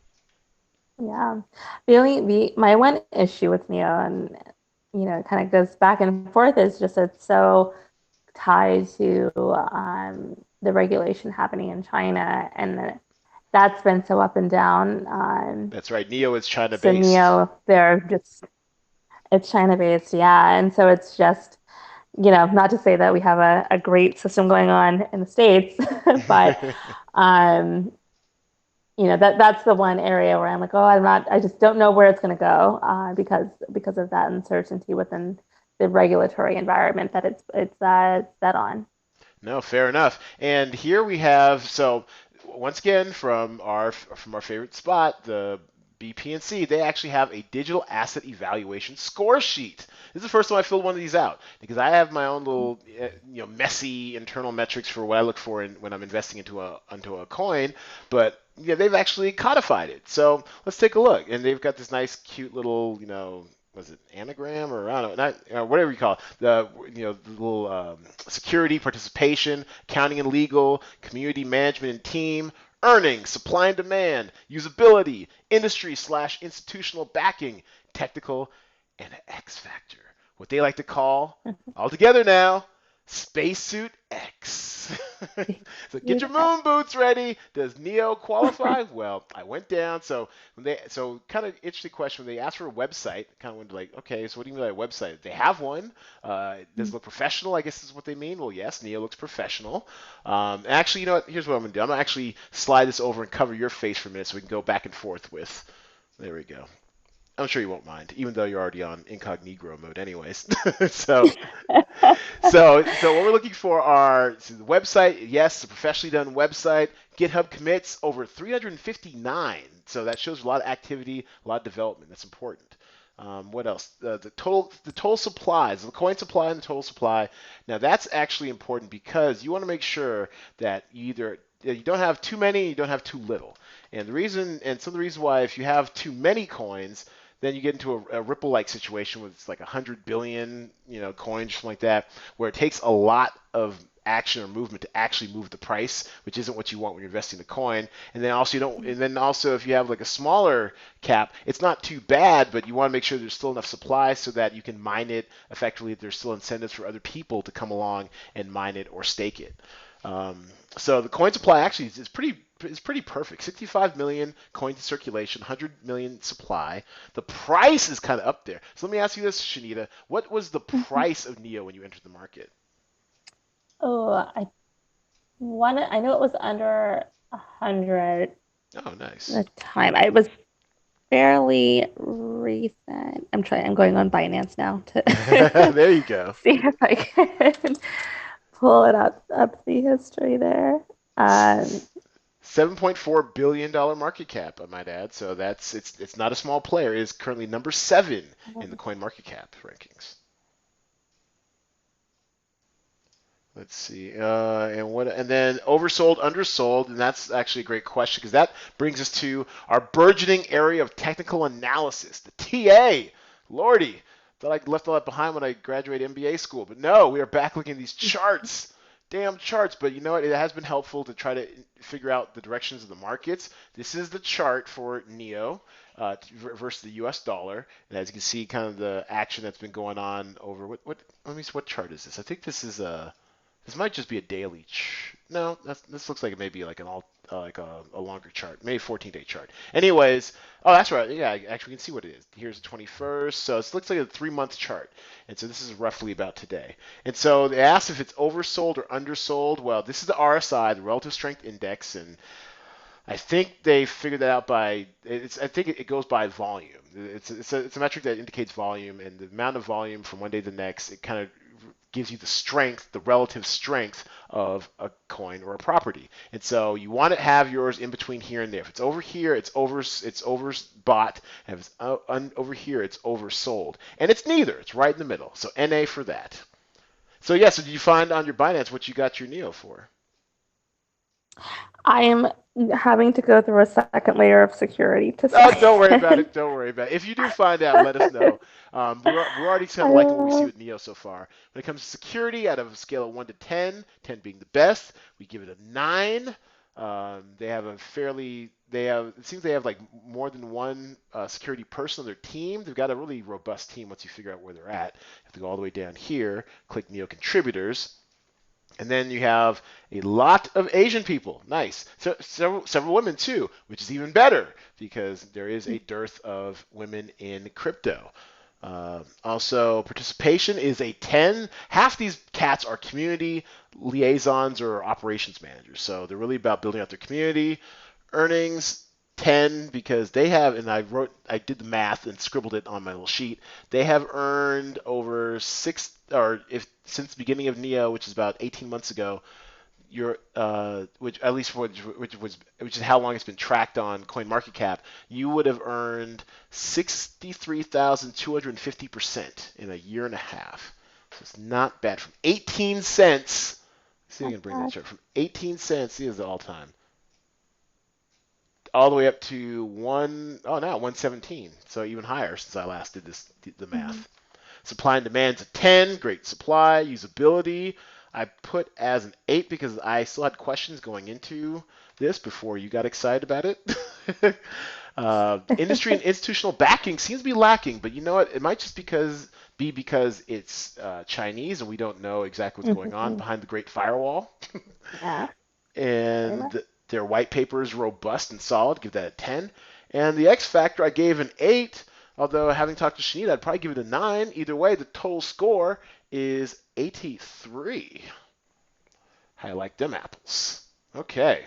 Yeah. The my one issue with Neo, and it kind of goes back and forth, is just it's so tied to the regulation happening in China, and that's been so up and down. That's right. Neo is China So based. Neo, they're just it's China based, yeah, and so it's just not to say that we have a great system going on in the States, but um, that's the one area where I'm like, oh, I just don't know where it's going to go because of that uncertainty within the regulatory environment that it's set on. No, fair enough. And here we have, so once again from our favorite spot, the BPNC, they actually have a digital asset evaluation score sheet. This is the first time I filled one of these out because I have my own little messy internal metrics for what I look for when I'm investing into a coin, but yeah, they've actually codified it. So let's take a look. And they've got this nice, cute little, was it anagram, or I don't know, not whatever you call it, the little security, participation, accounting and legal, community management and team, earnings, supply and demand, usability, industry slash institutional backing, technical, and X factor. What they like to call, all together now, Spacesuit X. So get your Yeah. moon boots ready. Does Neo qualify? Well, I went down. So kind of interesting question. When they asked for a website, kind of went like, okay, so what do you mean by a website? They have one. Does it look professional? I guess is what they mean. Well, yes, Neo looks professional. Actually, you know what? Here's what I'm gonna do. I'm gonna actually slide this over and cover your face for a minute so we can go back and forth with. There we go. I'm sure you won't mind, even though you're already on incognito mode, anyways. so so what we're looking for are the website. Yes, a professionally done website. GitHub commits over 359. So that shows a lot of activity, a lot of development. That's important. What else? The total supplies, the coin supply and the total supply. Now that's actually important because you want to make sure that you don't have too many, you don't have too little. And some of the reason why, if you have too many coins, then you get into a Ripple-like situation with it's like 100 billion, coins, something like that, where it takes a lot of action or movement to actually move the price, which isn't what you want when you're investing in the coin. And then also you don't. And then also if you have like a smaller cap, it's not too bad, but you want to make sure there's still enough supply so that you can mine it effectively. There's still incentives for other people to come along and mine it or stake it. Um, so the coin supply actually is pretty perfect. 65 million coins in circulation, 100 million supply. The price is kind of up there. So let me ask you this, Shanita. What was the price of Neo when you entered the market? Oh, I know it was under 100 Oh, at nice. the time. I was fairly recent. I'm going on Binance now to There you go. see if I can pull it up the history there. Um, $7.4 billion market cap, I might add. So it's not a small player. It is currently number 7 in the coin market cap rankings. Let's see. And then oversold, undersold, and that's actually a great question because that brings us to our burgeoning area of technical analysis, the TA. Lordy, thought I left all that behind when I graduated MBA school, but no, we are back looking at these charts. Damn charts, but you know what? It has been helpful to try to figure out the directions of the markets. This is the chart for NEO versus the U.S. dollar, and as you can see, kind of the action that's been going on over what. Let me see, what chart is this? I think this is a. This might just be a daily. No, this looks like it may be like an all like a longer chart, maybe 14-day chart. Anyways, oh that's right. Yeah, I actually can see what it is. Here's the 21st, so it looks like a 3-month chart, and so this is roughly about today. And so they asked if it's oversold or undersold. Well, this is the RSI, the Relative Strength Index, and I think they figured that out by it's. I think it goes by volume. It's a metric that indicates volume, and the amount of volume from one day to the next. It kind of gives you the strength, the relative strength of a coin or a property. And so you want to have yours in between here and there. If it's over here, it's overbought. And if it's over here, it's oversold. And it's neither. It's right in the middle. So NA for that. So yeah, so did you find on your Binance what you got your Neo for? I am having to go through a second layer of security to Oh, don't worry about find. it. Don't worry about it. If you do find out, let us know. We're already kind of liking what we see Uh, with Neo so far. When it comes to security, out of a scale of 1 to 10, 10 being the best, we give it a 9. They have a fairly, they have, it seems they have like more than one security person on their team. They've got a really robust team once you figure out where they're at. You have to go all the way down here, click Neo contributors. And then you have a lot of Asian people. Nice. So, several women too, which is even better because there is a dearth of women in crypto. Also, participation is a 10. Half these cats are community liaisons or operations managers. So they're really about building out their community. Earnings, 10 because they have, and I did the math and scribbled it on my little sheet. They have earned over six, or if since the beginning of Neo, which is about 18 months ago, which at least which is how long it's been tracked on CoinMarketCap, you would have earned 63,250% in a year and a half. So it's not bad. From 18 cents, see if I not can bring that bad. chart from 18 cents. See, is the all time all the way up to oh now 117, so even higher since I last did the Mhm. math. Supply and demand's a 10, great supply. Usability, I put as an 8 because I still had questions going into this before you got excited about it. Industry and institutional backing seems to be lacking, but you know what? It might just be because it's Chinese and we don't know exactly what's going on Mhm. behind the Great Firewall. Yeah, very much. And their white paper is robust and solid. Give that a 10. And the X Factor, I gave an 8. Although having talked to Shanita, I'd probably give it a 9. Either way, the total score is 83. I like them apples. Okay,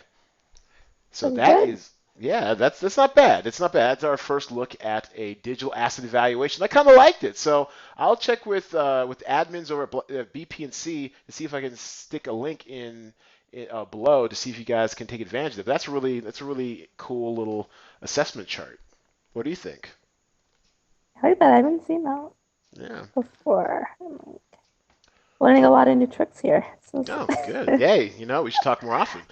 so Pretty that good. is yeah, that's not bad. It's not bad. That's our first look at a digital asset evaluation. I kind of liked it. So I'll check with admins over at BP&C to see if I can stick a link in below to see if you guys can take advantage of it. That's a really cool little assessment chart. What do you think? I like that. I haven't seen that Yeah. before. I'm learning a lot of new tricks here. Oh, good. Yay. We should talk more often.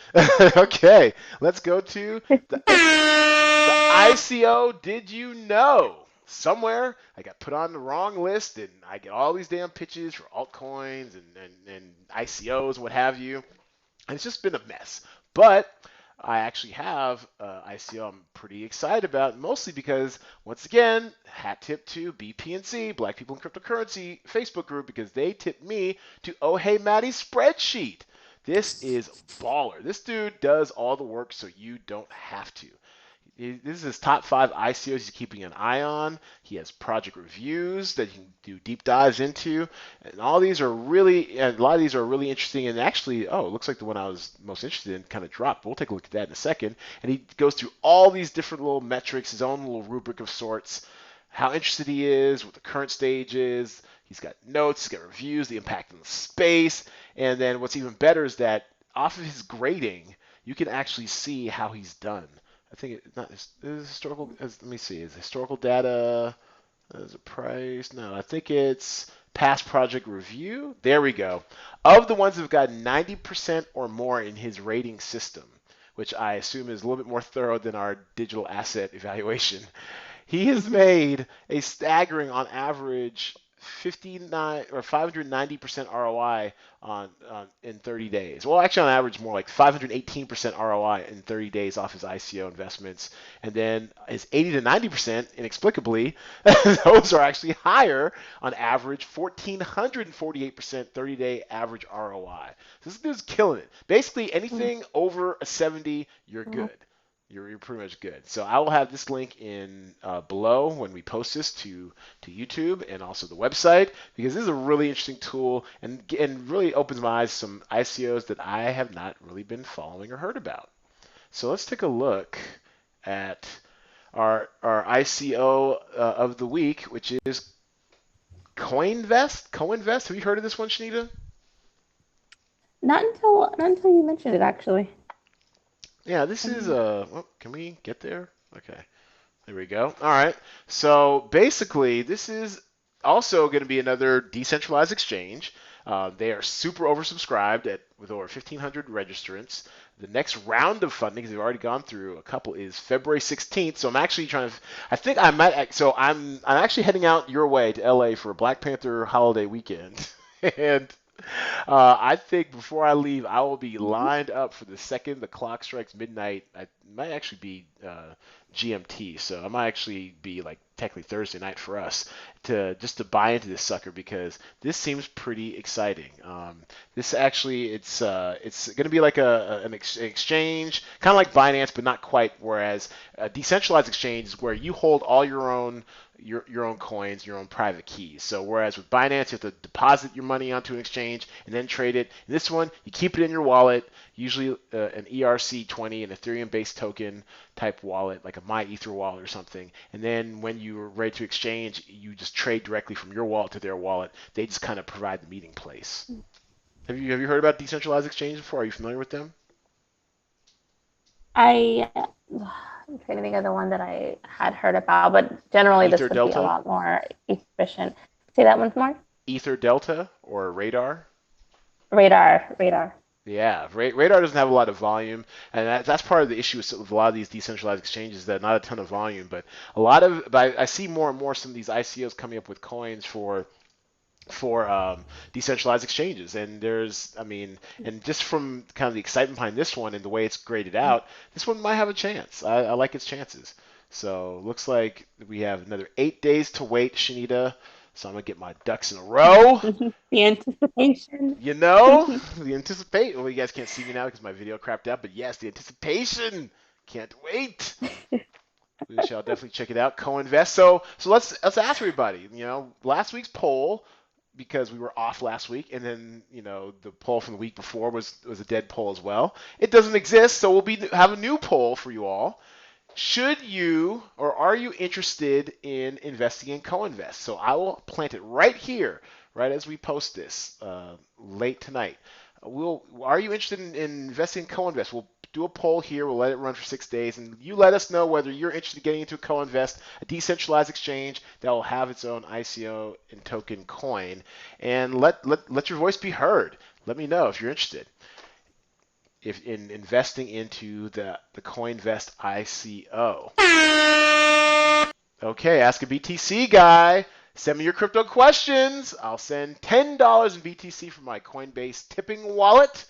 Okay, let's go to the ICO. Did you know? somewhere I got put on the wrong list, and I get all these damn pitches for altcoins and ICOs and what have you. And it's just been a mess. But I actually have ICO I'm pretty excited about, mostly because, once again, hat tip to BPNC, Black People in Cryptocurrency Facebook group, because they tipped me to Oh Hey Maddie's spreadsheet. This is baller. This dude does all the work so you don't have to. This is his top 5 ICOs he's keeping an eye on. He has project reviews that you can do deep dives into, and all these are really, and a lot of these are really interesting. And actually, oh, it looks like the one I was most interested in kind of dropped. We'll take a look at that in a second. And he goes through all these different little metrics, his own little rubric of sorts, how interested he is, what the current stage is. He's got notes, he's got reviews, the impact on the space, and then what's even better is that off of his grading, you can actually see how he's done. I think it's not is historical. Let me see. Is historical data as a price? No, I think it's past project review. There we go. Of the ones that have got 90% or more in his rating system, which I assume is a little bit more thorough than our digital asset evaluation, he has made a staggering, on average, 59 or 590% ROI on in 30 days. Well, actually, on average, more like 518% ROI in 30 days off his ICO investments, and then his 80 to 90% inexplicably, those are actually higher on average, 1,448% 30-day average ROI. So this dude's killing it. Basically, anything over a 70, you're good. You're pretty much good. So I will have this link in below when we post this to YouTube and also the website, because this is a really interesting tool and really opens my eyes to some ICOs that I have not really been following or heard about. So let's take a look at our ICO of the week, which is Coinvest. Coinvest. Have you heard of this one, Shanita? Not until you mentioned it, actually. Yeah, this is oh, can we get there? Okay. There we go. All right. So basically, this is also going to be another decentralized exchange. They are super oversubscribed with over 1,500 registrants. The next round of funding, because they've already gone through a couple, is February 16th. So I'm actually trying to. I think I might. So I'm actually heading out your way to LA for a Black Panther holiday weekend, and I think before I leave, I will be lined up for the second the clock strikes midnight. I might actually be GMT, so I might actually be like technically Thursday night for us to just to buy into this sucker, because this seems pretty exciting. This actually it's going to be like an exchange, kind of like Binance, but not quite. Whereas a decentralized exchange is where you hold all your own coins, your own private keys. So whereas with Binance, you have to deposit your money onto an exchange and then trade it. In this one, you keep it in your wallet, usually an ERC20, an Ethereum-based token type wallet, like a MyEther wallet or something. And then when you're ready to exchange, you just trade directly from your wallet to their wallet. They just kind of provide the meeting place. Have you heard about decentralized exchanges before? Are you familiar with them? I I'm trying to think of the one that I had heard about, but generally Ether this would be a Delta, lot more efficient. Say that once more. Ether Delta, or Radar? Radar. Yeah, Radar doesn't have a lot of volume, and that's part of the issue with a lot of these decentralized exchanges. That not a ton of volume, but a lot of. But I see more and more some of these ICOs coming up with coins for decentralized exchanges, and I mean, and just from kind of the excitement behind this one and the way it's graded out, this one might have a chance. I like its chances. So looks like we have another 8 days to wait, Shanita. So I'm gonna get my ducks in a row. The anticipation. You know, the anticipate. Well, you guys can't see me now because my video crapped out, but yes, the anticipation. Can't wait. We shall definitely check it out. Co-invest. So let's ask everybody. Last week's poll, because we were off last week, and then the poll from the week before was a dead poll as well. It doesn't exist, so we'll have a new poll for you all. Should you or are you interested in investing in co-invest? So I will plant it right here, right as we post this late tonight. Are you interested in investing in co-invest? We'll do a poll here. We'll let it run for 6 days, and you let us know whether you're interested in getting into co-invest, a decentralized exchange that will have its own ICO and token coin, and let your voice be heard. Let me know if you're interested in investing into the Coinvest ICO. Okay, ask a BTC guy. Send me your crypto questions. I'll send $10 in BTC from my Coinbase tipping wallet.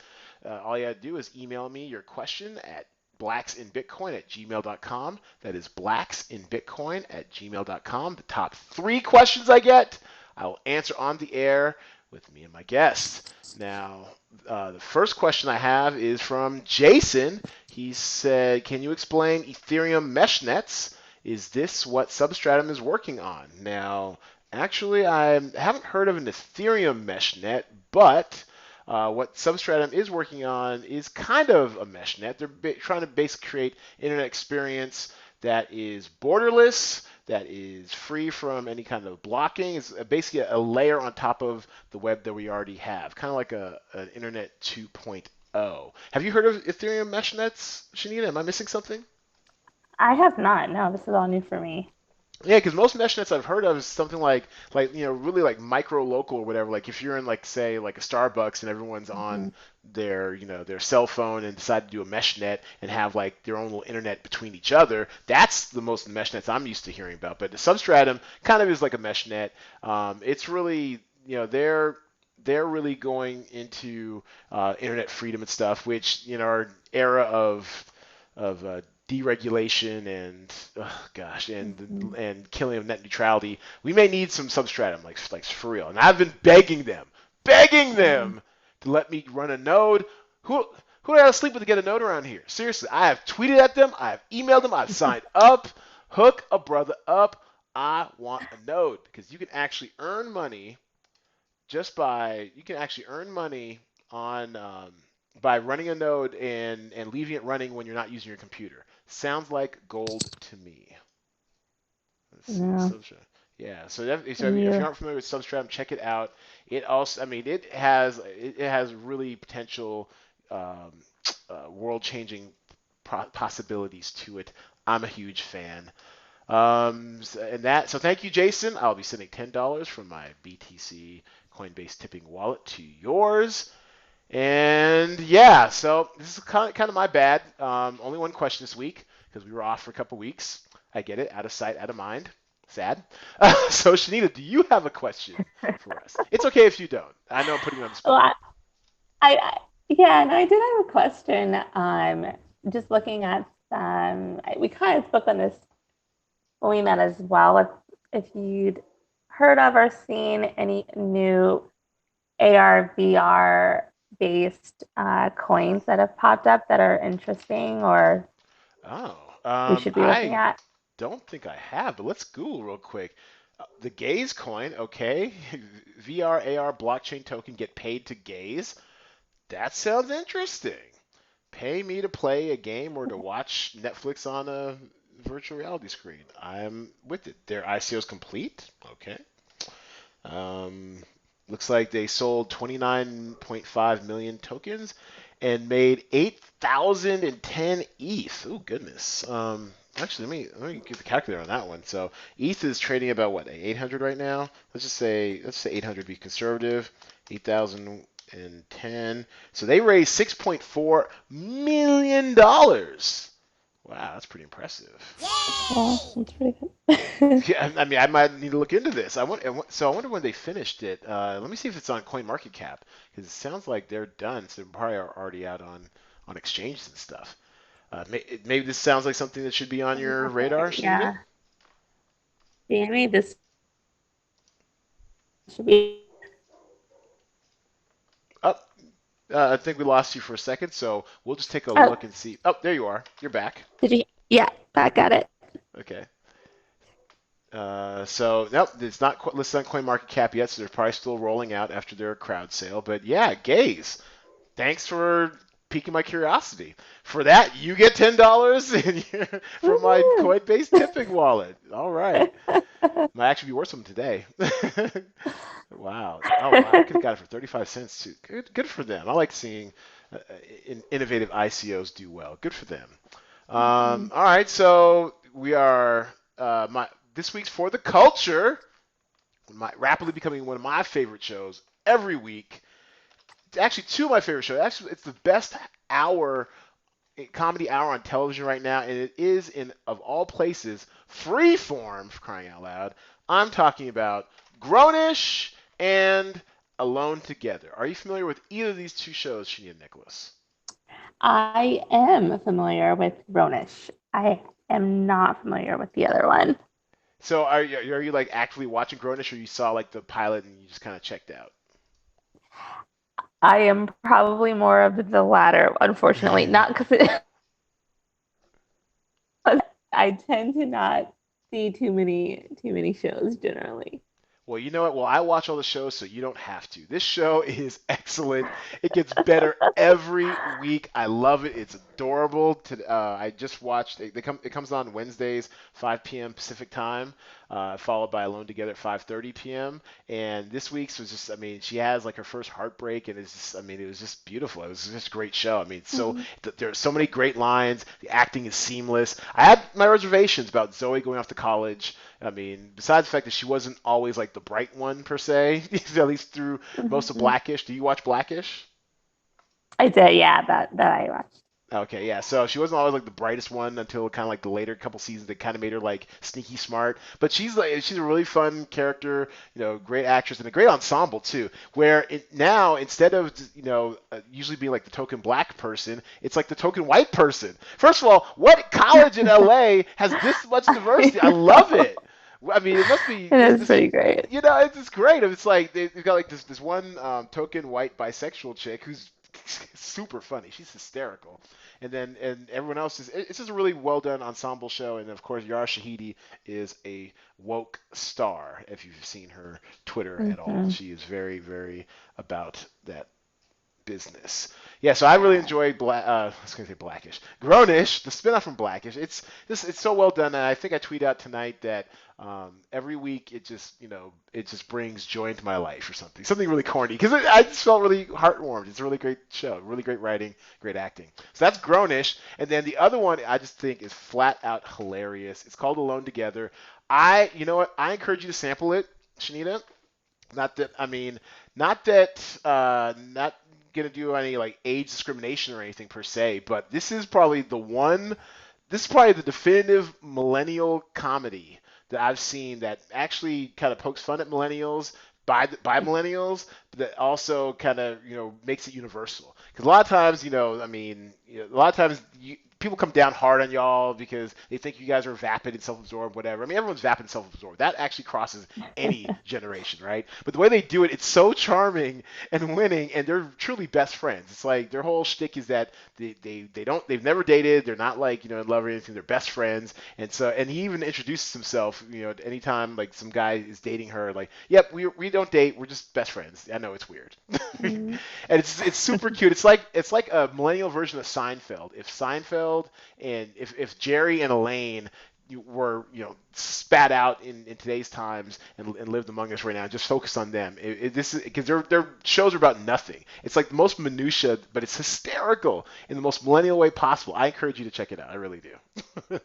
All you gotta do is email me your question at blacksinbitcoin@gmail.com. That is blacksinbitcoin@gmail.com. The top 3 questions I get, I will answer on the air with me and my guest. Now, the first question I have is from Jason. He said, "Can you explain Ethereum mesh nets? Is this what Substratum is working on?" Now, actually, I haven't heard of an Ethereum mesh net, but what Substratum is working on is kind of a mesh net. They're trying to basically create internet experience that is borderless, that is free from any kind of blocking. It's basically a layer on top of the web that we already have, kind of like an Internet 2.0. Have you heard of Ethereum mesh nets, Shanita? Am I missing something? I have not. No, this is all new for me. Yeah, because most mesh nets I've heard of is something like really like micro local or whatever. Like if you're in like say like a Starbucks and everyone's Hmm. on their their cell phone and decide to do a mesh net and have like their own little internet between each other. That's the most mesh nets I'm used to hearing about. But the Substratum kind of is like a mesh net. It's really they're really going into internet freedom and stuff, which our era of deregulation and gosh Hmm. and killing of net neutrality, we may need some substratum like for real. And I've been begging them to let me run a node. Who do I gotta sleep with to get a node around here? Seriously, I have tweeted at them, I have emailed them, I've signed up. Hook a brother up. I want a node because you can actually earn money on by running a node and leaving it running when you're not using your computer. Sounds like gold to me. Let's see, No, Substratum. Yeah, so if you you. aren't familiar with Substratum, check it out. It also, I mean, it has really potential um, world-changing possibilities to it. I'm a huge fan. So thank you, Jason. I'll be sending $10 from my BTC Coinbase tipping wallet to yours. And yeah, so this is kind of my bad. Only one question this week because we were off for a couple weeks. I get it. Out of sight, out of mind. Sad. So Shanita, do you have a question for us? It's okay if you don't. I know I'm putting you on the Well, spot. I yeah, no, I did have a question. Just looking at we kind of spoke on this when we met as well. If you'd heard of or seen any new AR VR based coins that have popped up that are interesting or Oh, we should be looking I at. don't think I have, but let's Google real quick. The Gaze coin, okay. VR AR blockchain token get paid to gaze. That sounds interesting. Pay me to play a game or to watch Netflix on a virtual reality screen. I'm with it. Their ICO is complete. Okay. Um, looks like they sold 29.5 million tokens and made 8,010 ETH. Oh goodness. Actually, let me get the calculator on that one. So ETH is trading about what 800 right now. Let's say 800 be conservative. 8,010. So they raised 6.4 million dollars. Wow, that's pretty impressive. Well, that's pretty good. Yeah, I mean, I might need to look into this. So I wonder when they finished it. Let me see if it's on CoinMarketCap because it sounds like they're done. So they probably are already out on exchanges and stuff. Maybe this sounds like something that should be on your radar, Shanita. Yeah. Jamie, this should be. Oh, I think we lost you for a second, so we'll just take a Oh, look and see. Oh, there you are. You're back. did you? Yeah, back at it. Okay. So nope, it's not listed on CoinMarketCap yet, so they're probably still rolling out after their crowd sale. But yeah, Gaze, thanks for piquing my curiosity. For that, you get $10 from my Woohoo! Coinbase tipping wallet. All right, might actually be worth some today. Wow. Oh wow, I could have got it for 35 cents too. Good for them. I like seeing innovative ICOs do well. Good for them. Mhm. All right, so we are my this week's For the Culture, rapidly becoming one of my favorite shows every week. It's actually two of my favorite shows. Actually, it's the best hour comedy hour on television right now, and it is in, of all places, Freeform, for crying out loud. I'm talking about Grownish and Alone Together. Are you familiar with either of these two shows, Shanita and Nicholas? I am familiar with Grownish. I am not familiar with the other one. So are you like actively watching Grownish, or you saw like the pilot and you just kind of checked out? I am probably more of the latter, unfortunately. Not because I tend to not see too many shows generally. Well, you know what? Well, I watch all the shows, so you don't have to. This show is excellent. It gets better every week. I love it. It's adorable. I just watched. It comes on Wednesdays, 5 p.m. Pacific time, followed by Alone Together at 5:30 p.m. And this week's was just. I mean, she has like her first heartbreak, and it's just. I mean, it was just beautiful. It was just a great show. I mean, Mhm. there are so many great lines. The acting is seamless. I had my reservations about Zoe going off to college. I mean, besides the fact that she wasn't always like the bright one per se, at least through most of Mhm. Blackish. Do you watch Blackish? I did, yeah, that I watched. Okay, yeah. So she wasn't always like the brightest one until kind of like the later couple seasons that kind of made her like sneaky smart. But she's a really fun character, great actress and a great ensemble too. Where now instead of usually being like the token black person, it's like the token white person. First of all, what college in LA has this much diversity? I I love know. it. I mean, it must be It is this. pretty great. It's just great. It's like they've got like this one token white bisexual chick who's super funny. She's hysterical, and everyone else is. It's just a really well done ensemble show. And of course, Yara Shahidi is a woke star. If you've seen her Twitter at all, Hmm. she is very very about that business. Yeah, so I really enjoy I was gonna say Blackish, Grownish, the spinoff from Blackish. It's so well done, and I think I tweet out tonight that every week it just brings joy into my life or something really corny because I just felt really heartwarmed. It's a really great show, really great writing, great acting. So that's Grownish, and then the other one I just think is flat out hilarious. It's called Alone Together. You know what? I encourage you to sample it, Shanita. Not that I mean, not gonna do any like age discrimination or anything per se, but this is probably the definitive millennial comedy that I've seen that actually kind of pokes fun at millennials by millennials, but that also kind of makes it universal. Because a lot of times, I mean, a lot of times people come down hard on y'all because they think you guys are vapid and self-absorbed, whatever. I mean, everyone's vapid and self-absorbed. That actually crosses any generation, right? But the way they do it, it's so charming and winning, and they're truly best friends. It's like their whole shtick is that they've never dated, they're not like in love or anything, they're best friends, and he even introduces himself, anytime like some guy is dating her, like, yep, we don't date, we're just best friends. I know it's weird, and Mhm. it's super cute. It's like a millennial version of Seinfeld. If Seinfeld and if Jerry and Elaine were spat out in today's times and lived among us right now, just focus on them. This is because their shows are about nothing. It's like the most minutia, but it's hysterical in the most millennial way possible. I encourage you to check it out. I really do.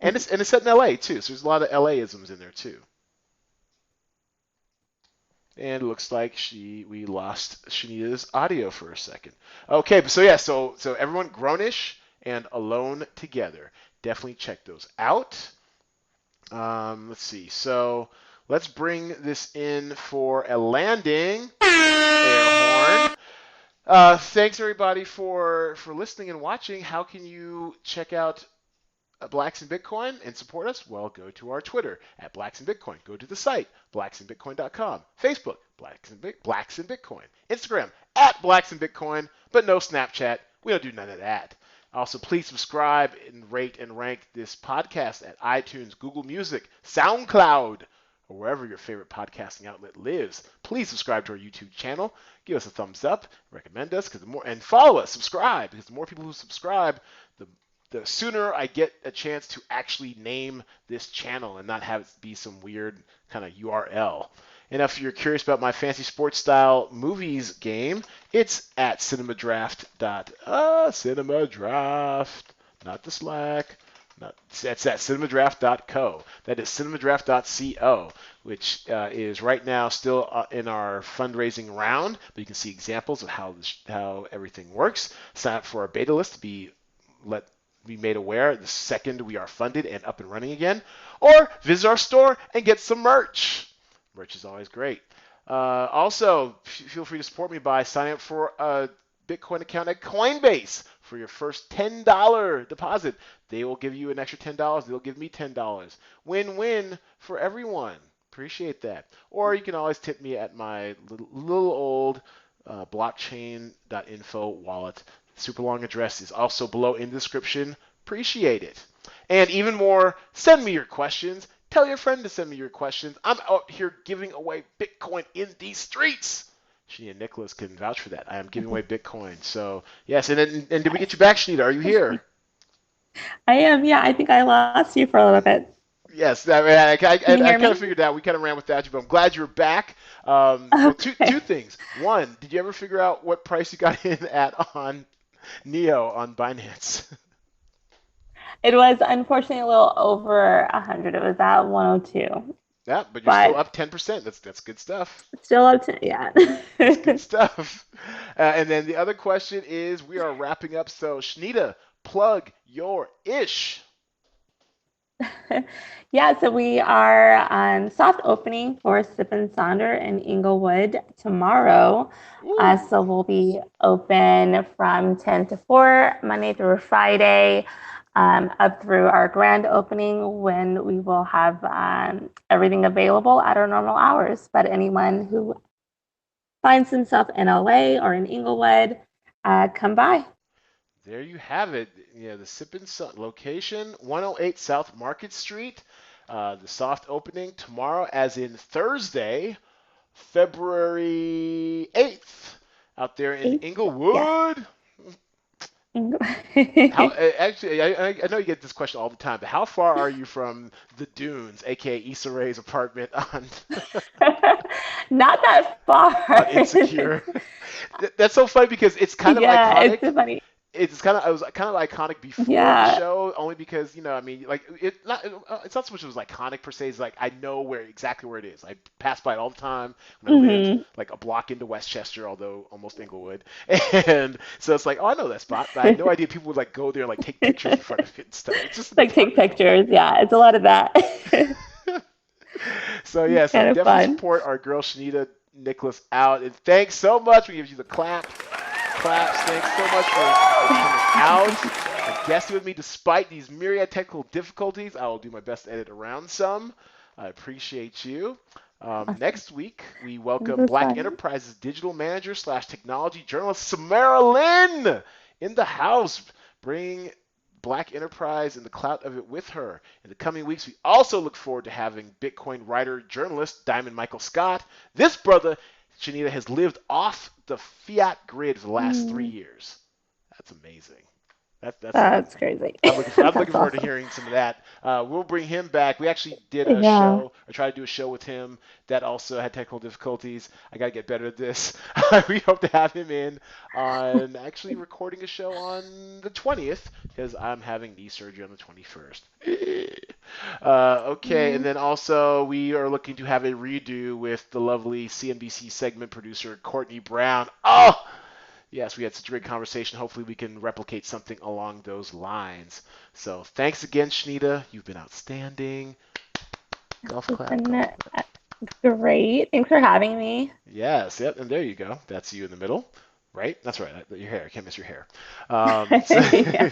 And it's set in L.A. too, so there's a lot of L.A. isms in there too. And it looks like we lost Shanita's audio for a second. Okay, so yeah, so everyone, Grownish and Alone Together, definitely check those out. Let's see. So let's bring this in for a landing. Air horn. Thanks everybody for listening and watching. How can you check out Blacks in Bitcoin and support us? Well, go to our Twitter at Blacks in Bitcoin. Go to the site, blacksinbitcoin.com. Facebook, Blacks in Bitcoin. Instagram, at Blacks in Bitcoin, but no Snapchat. We don't do none of that. Also, please subscribe and rate and rank this podcast at iTunes, Google Music, SoundCloud, or wherever your favorite podcasting outlet lives. Please subscribe to our YouTube channel. Give us a thumbs up. Recommend us and follow us. Subscribe because the more people who subscribe, the sooner I get a chance to actually name this channel and not have it be some weird kind of URL. And if you're curious about my fancy sports style movies game, it's at cinemadraft. Cinemadraft, not the Slack, That's at cinemadraft.co. That is cinemadraft.co, which is right now still in our fundraising round. But you can see examples of how everything works. Sign up for our beta list to let be made aware the second we are funded and up and running again, or visit our store and get some merch. Merch is always great. Also, feel free to support me by signing up for a Bitcoin account at Coinbase for your first $10 deposit. They will give you an extra $10. They'll give me $10. Win-win for everyone. Appreciate that. Or you can always tip me at my little old blockchain.info wallet. Super long address is also below in the description. Appreciate it. And even more, send me your questions. Tell your friend to send me your questions. I'm out here giving away Bitcoin in these streets. She and Nicholas can vouch for that. I am giving away Bitcoin. So, yes. And did we get you back, Shanita? Are you here? I am. Yeah, I think I lost you for a little bit. Yes, I Can you hear kind me? of figured out. We kind of ran without you, but I'm glad you're back. Well, two Okay. things. One, did you ever figure out what price you got in at on Neo on Binance? It was unfortunately a little over 100. It was at 102, Yeah, but you're still but up 10%. That's good stuff. still up to, yeah. That's good stuff. And then the other question is, we are wrapping up. So, Shanita, plug your ish. Yeah, so we are on soft opening for Sip and Sonder in Inglewood tomorrow. Ooh. So we'll be open from 10 to 4, Monday through Friday, up through our grand opening when we will have everything available at our normal hours. But anyone who finds himself in LA or in Inglewood, come by. There you have it. The Sip and Sun location, 108 South Market Street. The soft opening tomorrow, as in Thursday, February 8th, out there in 8th, yes. Inglewood. How actually, I know you get this question all the time, but how far are you from the Dunes, aka Issa Rae's apartment on Not that on far. Insecure? That's so funny because it's kind of Yeah, iconic. it's funny. It was kind of iconic before the Yeah. show, only because I mean, like it's not so much it was iconic per se. It's like I know exactly where it is. I pass by it all the time when I lived Hmm. like a block into Westchester, although almost Inglewood, and so it's like, oh, I know that spot, but I had no idea people would like go there and like take pictures in front of it and stuff. It's just an Like take apartment pictures. building. Yeah, it's a lot of that. So yeah, so Kind of definitely fun. support our girl Shanita Nicholas out, and thanks so much. We give you the claps. Thanks so much for coming out and guesting with me despite these myriad technical difficulties. I will do my best to edit around some. I appreciate you. Awesome. Next week, we This welcome was Black fun. Enterprises digital manager slash technology journalist Samara Lynn in the house, bringing Black Enterprise and the clout of it with her. In the coming weeks, we also look forward to having Bitcoin writer journalist Diamond Michael Scott. This brother, Shanita, has lived off the fiat grid for the last 3 years. That's amazing. That's That's crazy. I'm looking That's forward to awesome. hearing some of that. We'll bring him back. We actually did a Yeah. show, or tried to do a show with him that also had technical difficulties. I gotta get better at this. We hope to have him in on actually recording a show on the 20th because I'm having knee surgery on the 21st. Okay, and Mm. then also we are looking to have a redo with the lovely CNBC segment producer Courtney Brown. Oh, yes, we had such a great conversation. Hopefully, we can replicate something along those lines. So, thanks again, Shanita. You've been outstanding. Golf It's clap, been golf clap. great. Thanks for having me. Yes, yep, and there you go. That's you in the middle, right? That's right. Your hair. I can't miss your hair. So Yeah.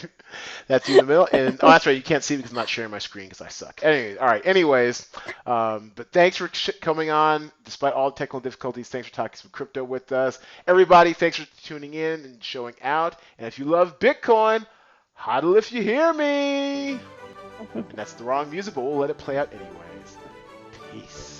that's you in the middle. And oh, that's right. You can't see me because I'm not sharing my screen because I suck. Anyway, all right. Anyways, but thanks for coming on despite all the technical difficulties. Thanks for talking some crypto with us, everybody. Thanks for tuning in and showing out. And if you love Bitcoin, hodl if you hear me. And that's the wrong music, but we'll let it play out anyways. Peace.